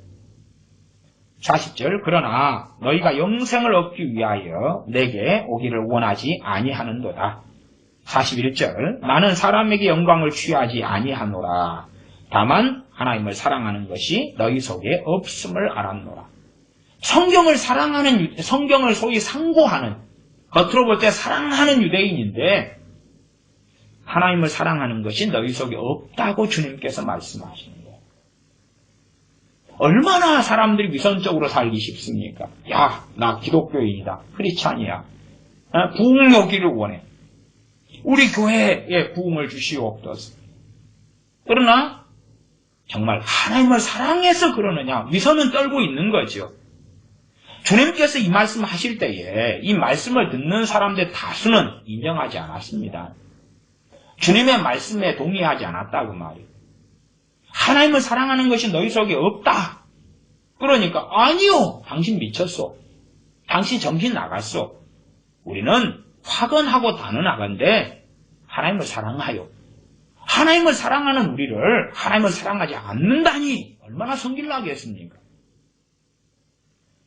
40절 그러나 너희가 영생을 얻기 위하여 내게 오기를 원하지 아니하는도다. 41절 나는 사람에게 영광을 취하지 아니하노라. 다만 하나님을 사랑하는 것이 너희 속에 없음을 알았노라. 성경을 소위 상고하는, 겉으로 볼 때 사랑하는 유대인인데 하나님을 사랑하는 것이 너희 속에 없다고 주님께서 말씀하시는 거예요. 얼마나 사람들이 위선적으로 살기 쉽습니까? 야, 나 기독교인이다. 크리스찬이야. 부흥이 오기를 원해. 우리 교회에 부흥을 주시옵소서. 그러나 정말 하나님을 사랑해서 그러느냐? 위선은 떨고 있는 거죠. 주님께서 이 말씀 하실 때에 이 말씀을 듣는 사람들 다수는 인정하지 않았습니다. 주님의 말씀에 동의하지 않았다 그 말이에요. 하나님을 사랑하는 것이 너희 속에 없다. 그러니까 아니요. 당신 미쳤어. 당신 정신 나갔어. 우리는 확언하고 단언하건대 하나님을 사랑하여. 하나님을 사랑하는 우리를 하나님을 사랑하지 않는다니 얼마나 성질나겠습니까?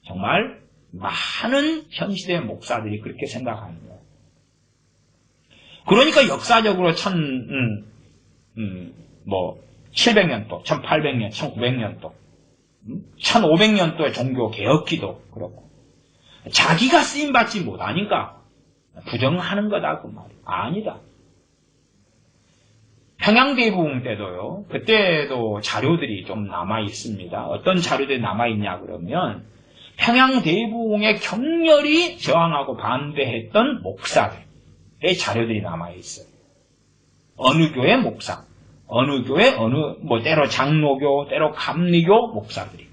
정말 많은 현시대 목사들이 그렇게 생각하는 거예요. 그러니까 역사적으로 700년도, 1800년, 1900년도, 1500년도의 종교 개혁기도 그렇고 자기가 쓰임받지 못하니까 부정하는 거다 그 말이에요. 아니다. 평양대부흥 때도요. 그때도 자료들이 좀 남아 있습니다. 어떤 자료들이 남아 있냐 그러면 평양대부흥에 격렬히 저항하고 반대했던 목사들의 자료들이 남아 있어요. 어느 교회 목사, 어느 교회 때로 장로교, 때로 감리교 목사들이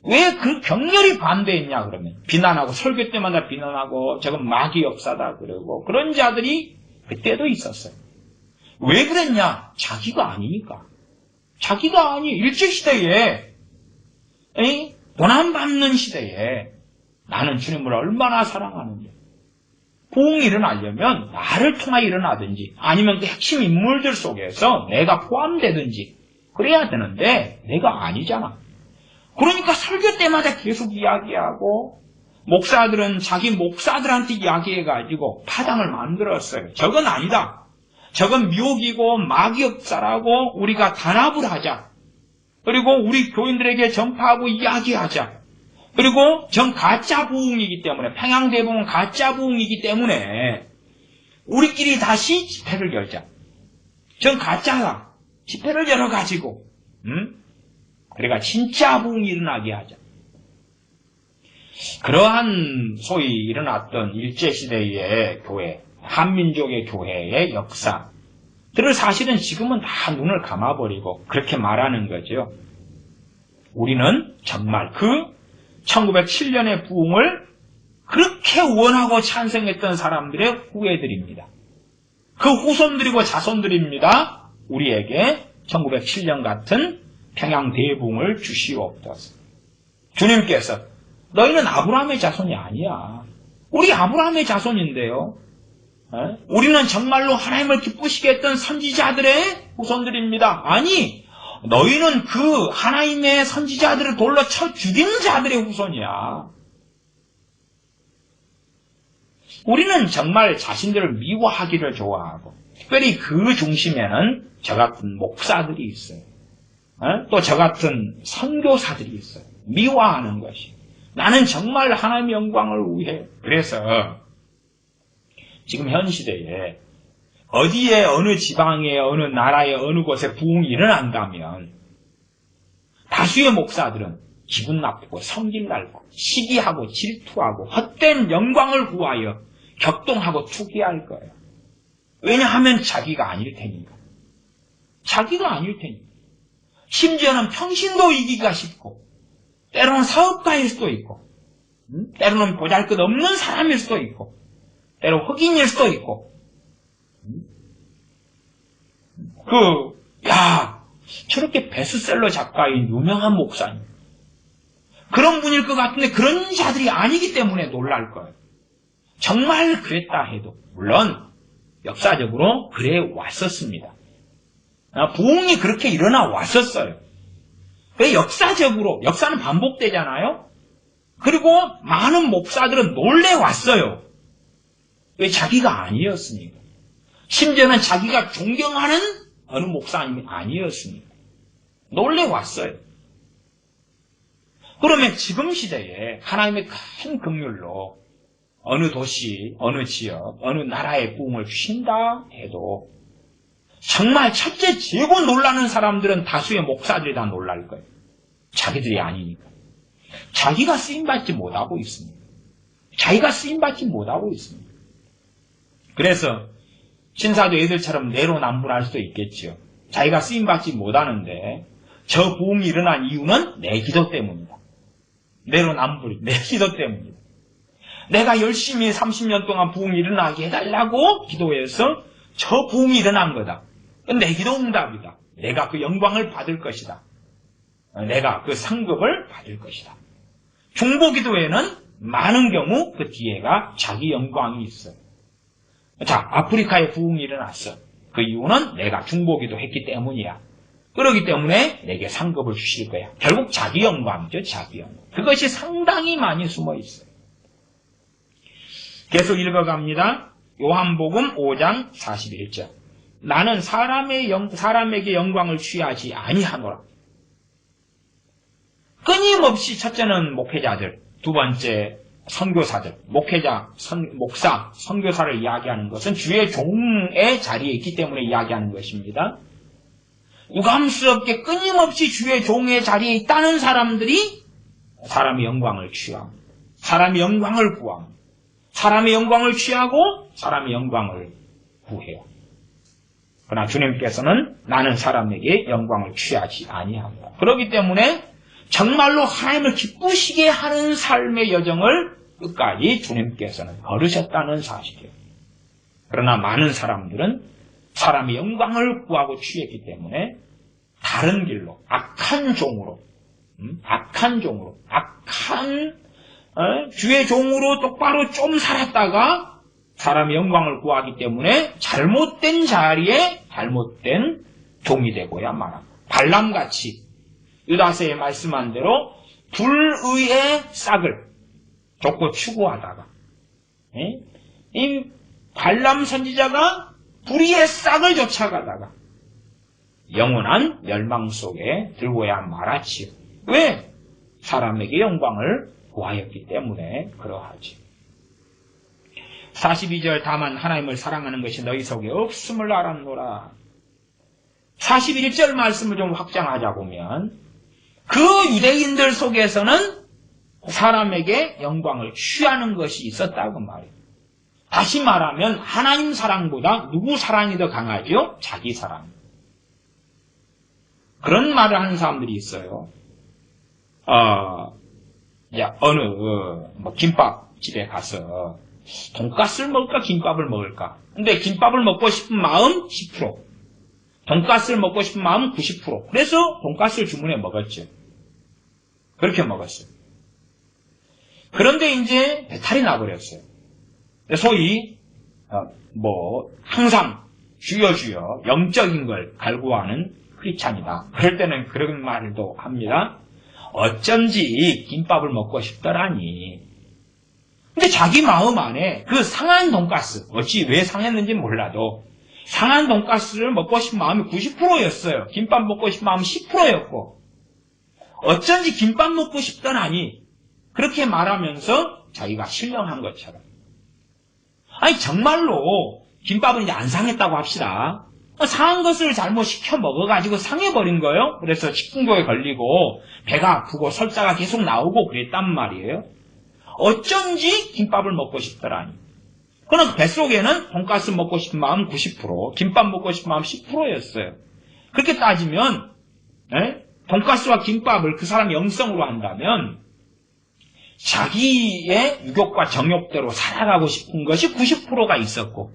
왜 그 격렬히 반대했냐 그러면 비난하고 설교 때마다 비난하고 저건 마귀 역사다 그러고 그런 자들이 그때도 있었어요. 왜 그랬냐? 자기가 아니니까. 자기가 일제시대에 고난받는 시대에 나는 주님을 얼마나 사랑하는데 부흥이 일어나려면 나를 통하여 일어나든지 아니면 그 핵심 인물들 속에서 내가 포함되든지 그래야 되는데 내가 아니잖아. 그러니까 설교 때마다 계속 이야기하고 목사들은 자기 목사들한테 이야기해가지고 파장을 만들었어요. 저건 아니다. 저건 미혹이고 마귀역사라고 우리가 단합을 하자. 그리고 우리 교인들에게 전파하고 이야기하자. 그리고 전 가짜 부흥이기 때문에 평양대부흥은 가짜 부흥이기 때문에 우리끼리 다시 집회를 열자. 전 가짜야. 집회를 열어가지고 그러니까 진짜 부흥이 일어나게 하자. 그러한 소위 일어났던 일제시대의 교회, 한민족의 교회의 역사들을 사실은 지금은 다 눈을 감아버리고 그렇게 말하는 거죠. 우리는 정말 그 1907년의 부흥을 그렇게 원하고 찬성했던 사람들의 후예들입니다. 그 후손들이고 자손들입니다. 우리에게 1907년 같은 평양대부흥을 주시옵소서. 주님께서 너희는 아브라함의 자손이 아니야. 우리 아브라함의 자손인데요. 우리는 정말로 하나님을 기쁘시게 했던 선지자들의 후손들입니다. 아니, 너희는 그 하나님의 선지자들을 돌로 쳐 죽인 자들의 후손이야. 우리는 정말 자신들을 미워하기를 좋아하고 특별히 그 중심에는 저 같은 목사들이 있어요. 또 저 같은 선교사들이 있어요. 미워하는 것이. 나는 정말 하나님의 영광을 위해. 그래서 지금 현 시대에 어디에 어느 지방에 어느 나라에 어느 곳에 부흥이 일어난다면 다수의 목사들은 기분 나쁘고 성질 날고 시기하고 질투하고 헛된 영광을 구하여 격동하고 투기할 거예요. 왜냐하면 자기가 아닐 테니까. 자기가 아닐 테니까. 심지어는 평신도 이기기가 쉽고 때로는 사업가일 수도 있고 때로는 보잘것없는 사람일 수도 있고 때로 흑인일 수도 있고 저렇게 베스트셀러 작가인 유명한 목사님 그런 분일 것 같은데 그런 자들이 아니기 때문에 놀랄 거예요. 정말 그랬다 해도 물론 역사적으로 그래 왔었습니다. 부흥이 그렇게 일어나 왔었어요. 역사적으로 역사는 반복되잖아요. 그리고 많은 목사들은 놀래 왔어요. 왜 자기가 아니었으니까. 심지어는 자기가 존경하는 어느 목사님이 아니었으니까. 놀래 왔어요. 그러면 지금 시대에 하나님의 큰 긍휼로 어느 도시, 어느 지역, 어느 나라의 부흥을 주신다 해도 정말 첫째 제고 놀라는 사람들은 다수의 목사들이 다 놀랄 거예요. 자기들이 아니니까. 자기가 쓰임받지 못하고 있습니다. 자기가 쓰임받지 못하고 있습니다. 그래서 신사도 애들처럼 내로남불할 수도 있겠죠. 자기가 쓰임받지 못하는데 저 부흥이 일어난 이유는 내 기도 때문이다. 내로남불이 내 기도 때문이다. 내가 열심히 30년 동안 부흥이 일어나게 해달라고 기도해서 저 부흥이 일어난 거다. 내 기도 응답이다. 내가 그 영광을 받을 것이다. 내가 그 상급을 받을 것이다. 중보기도에는 많은 경우 그 뒤에가 자기 영광이 있어요. 자, 아프리카에 부흥이 일어났어. 그 이유는 내가 중보기도 했기 때문이야. 그렇기 때문에 내게 상급을 주실 거야. 결국 자기 영광이죠. 자기 영광. 그것이 상당히 많이 숨어 있어요. 계속 읽어갑니다. 요한복음 5장 41절. 나는 사람에게 영광을 취하지 아니하노라. 끊임없이 첫째는 목회자들, 두 번째 선교사들, 목사, 선교사를 이야기하는 것은 주의 종의 자리에 있기 때문에 이야기하는 것입니다. 유감스럽게 끊임없이 주의 종의 자리에 있다는 사람들이 사람의 영광을 취하고 사람의 영광을 구하고 사람의 영광을 취하고 사람의 영광을 구해요. 그러나 주님께서는 나는 사람에게 영광을 취하지 아니합니다. 그렇기 때문에 정말로 하나님을 기쁘시게 하는 삶의 여정을 끝까지 주님께서는 걸으셨다는 사실이에요. 그러나 많은 사람들은 사람의 영광을 구하고 취했기 때문에 다른 길로 악한 종으로 주의 종으로 똑바로 좀 살았다가 사람의 영광을 구하기 때문에 잘못된 자리에 잘못된 종이 되고야 말합니다. 발람같이 유다서에 말씀한 대로 불의의 싹을 쫓고 추구하다가 이 발람 선지자가 불의의 싹을 쫓아가다가 영원한 멸망 속에 들고야 말았지요. 왜? 사람에게 영광을 구하였기 때문에 그러하지. 42절 다만 하나님을 사랑하는 것이 너희 속에 없음을 알았노라. 41절 말씀을 좀 확장하자 보면 그 유대인들 속에서는 사람에게 영광을 취하는 것이 있었다고 말이에요. 다시 말하면 하나님 사랑보다 누구 사랑이 더 강하죠? 자기 사랑. 그런 말을 하는 사람들이 있어요. 어느 김밥집에 가서 돈가스를 먹을까 김밥을 먹을까? 근데 김밥을 먹고 싶은 마음 10%, 돈가스를 먹고 싶은 마음 90%. 그래서 돈가스를 주문해 먹었죠. 그렇게 먹었어요. 그런데 이제 배탈이 나버렸어요. 소위 항상 주여 영적인 걸 갈구하는 크리스찬이다. 그럴 때는 그런 말도 합니다. 어쩐지 김밥을 먹고 싶더라니. 근데 자기 마음 안에 그 상한 돈가스, 어찌 왜 상했는지 몰라도 상한 돈가스를 먹고 싶은 마음이 90%였어요. 김밥 먹고 싶은 마음이 10%였고 어쩐지 김밥 먹고 싶더라니. 그렇게 말하면서 자기가 신령한 것처럼. 아니 정말로 김밥은 이제 안 상했다고 합시다. 상한 것을 잘못 시켜 먹어가지고 상해버린 거예요. 그래서 식중독에 걸리고 배가 아프고 설사가 계속 나오고 그랬단 말이에요. 어쩐지 김밥을 먹고 싶더라니. 그러나 뱃속에는 돈가스 먹고 싶은 마음 90%, 김밥 먹고 싶은 마음 10%였어요. 그렇게 따지면 돈가스와 김밥을 그 사람의 영성으로 한다면 자기의 유욕과 정욕대로 살아가고 싶은 것이 90%가 있었고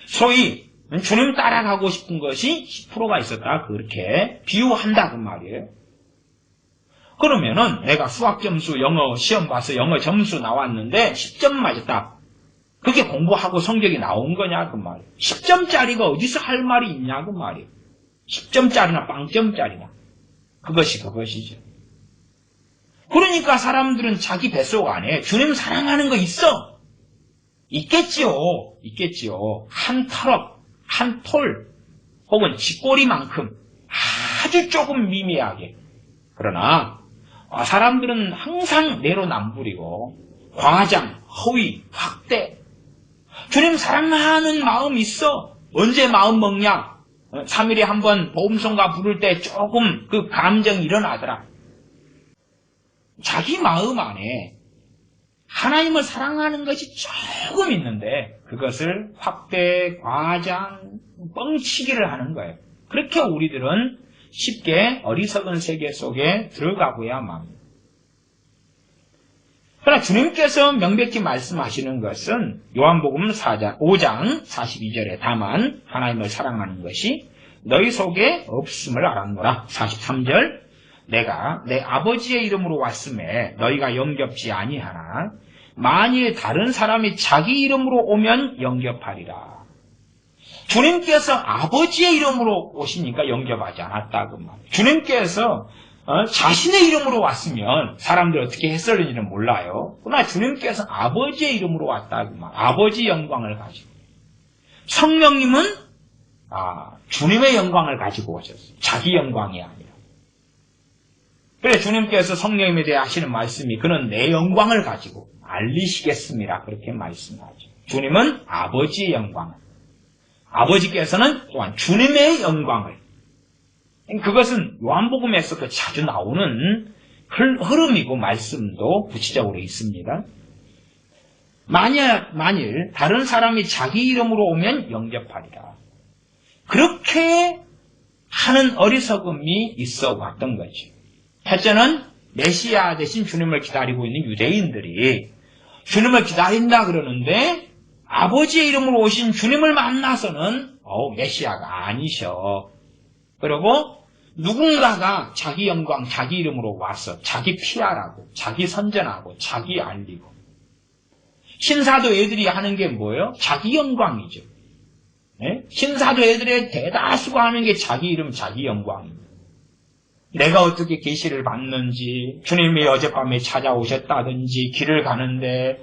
소위 주님 따라가고 싶은 것이 10%가 있었다. 그렇게 비유한다 그 말이에요. 그러면은 내가 수학 점수 영어 시험 봐서 영어 점수 나왔는데 10점 맞았다. 그게 공부하고 성적이 나온 거냐 그 말이에요. 10점짜리가 어디서 할 말이 있냐 그 말이에요. 10점짜리나 빵점짜리나 그것이죠. 그러니까 사람들은 자기 뱃속 안에 주님 사랑하는 거 있어. 있겠지요. 한 털업, 한 톨, 혹은 쥐꼬리만큼 아주 조금 미미하게. 그러나 사람들은 항상 내로남불이고 과장, 허위, 확대. 주님 사랑하는 마음 있어. 언제 마음 먹냐? 3일에 한 번 보음성가 부를 때 조금 그 감정이 일어나더라. 자기 마음 안에 하나님을 사랑하는 것이 조금 있는데 그것을 확대, 과장, 뻥치기를 하는 거예요. 그렇게 우리들은 쉽게 어리석은 세계 속에 들어가고야 맙니다. 그러나 주님께서 명백히 말씀하시는 것은 요한복음 5장 42절에 다만 하나님을 사랑하는 것이 너희 속에 없음을 알았노라. 43절 내가 내 아버지의 이름으로 왔음에 너희가 영접지 아니하나 만일 다른 사람이 자기 이름으로 오면 영접하리라. 주님께서 아버지의 이름으로 오시니까 영접하지 않았다 그 말. 주님께서 자신의 이름으로 왔으면 사람들 어떻게 했을는지는 몰라요. 그러나 주님께서 아버지의 이름으로 왔다 그 말. 아버지 영광을 가지고. 성령님은 주님의 영광을 가지고 오셨어요. 자기 영광이 아니라. 그래서 주님께서 성령님에 대해 하시는 말씀이 그는 내 영광을 가지고 알리시겠습니다. 그렇게 말씀하죠. 주님은 아버지의 영광을. 아버지께서는 또한 주님의 영광을. 그것은 요한복음에서도 자주 나오는 흐름이고 말씀도 구체적으로 있습니다. 만일 다른 사람이 자기 이름으로 오면 영접하리라. 그렇게 하는 어리석음이 있어 왔던 거죠. 첫째는 메시아 대신 주님을 기다리고 있는 유대인들이 주님을 기다린다 그러는데 아버지의 이름으로 오신 주님을 만나서는 메시아가 아니셔. 그리고 누군가가 자기 영광, 자기 이름으로 와서 자기 피하라고, 자기 선전하고, 자기 알리고 신사도 애들이 하는 게 뭐예요? 자기 영광이죠. 네? 신사도 애들의 대다수가 하는 게 자기 이름, 자기 영광입니다. 내가 어떻게 계시를 받는지, 주님이 어젯밤에 찾아오셨다든지, 길을 가는데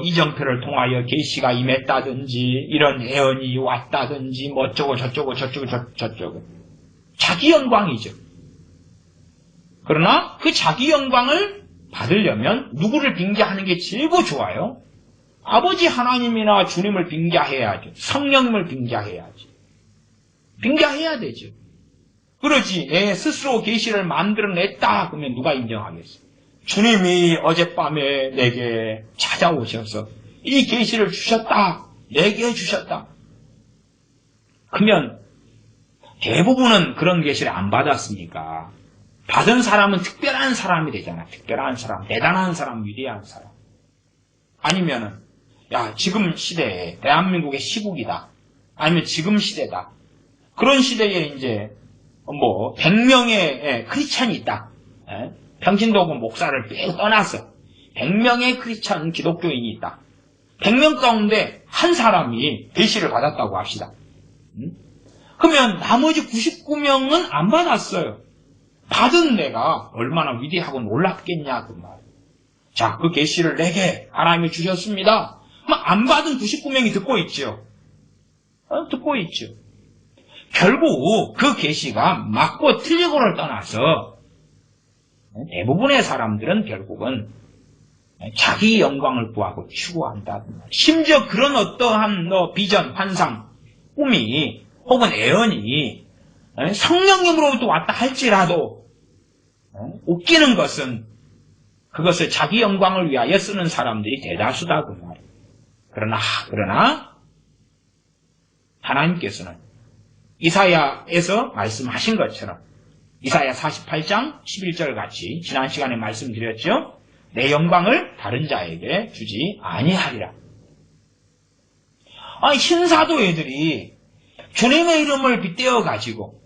이정표를 통하여 계시가 임했다든지, 이런 예언이 왔다든지, 어쩌고 저쩌고 자기 영광이죠. 그러나 그 자기 영광을 받으려면 누구를 빙자하는 게 제일 좋아요? 아버지 하나님이나 주님을 빙자해야죠. 성령님을 빙자해야지. 빙자해야 되죠. 그러지 내 스스로 계시를 만들어냈다 그러면 누가 인정하겠어요? 주님이 어젯밤에 내게 찾아오셔서 이 계시를 주셨다. 내게 주셨다. 그러면 대부분은 그런 계시를 안 받았으니까 받은 사람은 특별한 사람이 되잖아. 특별한 사람, 대단한 사람, 위대한 사람. 아니면은 지금 시대에 대한민국의 시국이다. 아니면 지금 시대다. 그런 시대에 이제 100명의 크리스찬이 있다. 평신도구 목사를 빼고 떠났어. 100명의 크리스찬 기독교인이 있다. 100명 가운데 한 사람이 계시를 받았다고 합시다. 그러면 나머지 99명은 안 받았어요. 받은 내가 얼마나 위대하고 놀랍겠냐 그 말. 자, 그 계시를 내게 하나님이 주셨습니다. 안 받은 99명이 듣고 있죠. 듣고 있죠. 결국 그 계시가 맞고 틀리고를 떠나서 대부분의 사람들은 결국은 자기 영광을 구하고 추구한다. 심지어 그런 어떠한 비전, 환상, 꿈이 혹은 애언이 성령님으로부터 왔다 할지라도 웃기는 것은 그것을 자기 영광을 위하여 쓰는 사람들이 대다수다 그 말이에요. 그러나 하나님께서는 이사야에서 말씀하신 것처럼 이사야 48장 11절 같이 지난 시간에 말씀드렸죠. 내 영광을 다른 자에게 주지 아니하리라. 신사도 애들이 주님의 이름을 빗대어 가지고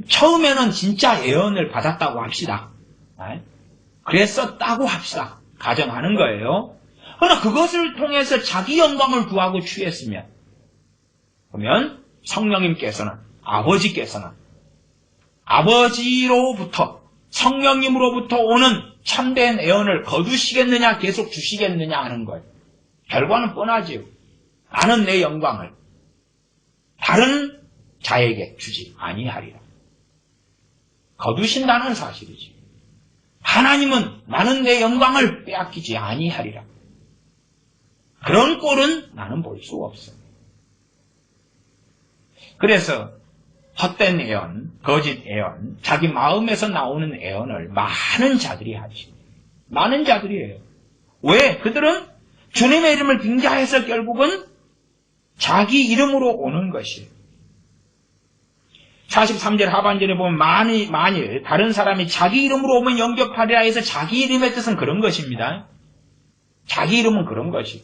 처음에는 진짜 예언을 받았다고 합시다. 그랬었다고 합시다. 가정하는 거예요. 그러나 그것을 통해서 자기 영광을 구하고 취했으면 그러면 성령님께서는 아버지께서는 아버지로부터 성령님으로부터 오는 참된 예언을 거두시겠느냐 계속 주시겠느냐 하는 거예요. 결과는 뻔하지요. 나는 내 영광을 다른 자에게 주지 아니하리라. 거두신다는 사실이지. 하나님은 나는 내 영광을 빼앗기지 아니하리라. 그런 꼴은 나는 볼 수 없어. 그래서 헛된 애언, 거짓 애언, 자기 마음에서 나오는 애언을 많은 자들이 하지. 많은 자들이에요. 왜? 그들은 주님의 이름을 빙자해서 결국은 자기 이름으로 오는 것이에요. 43절 하반절에 보면 만일 다른 사람이 자기 이름으로 오면 영접하리라 해서 자기 이름의 뜻은 그런 것입니다. 자기 이름은 그런 것이.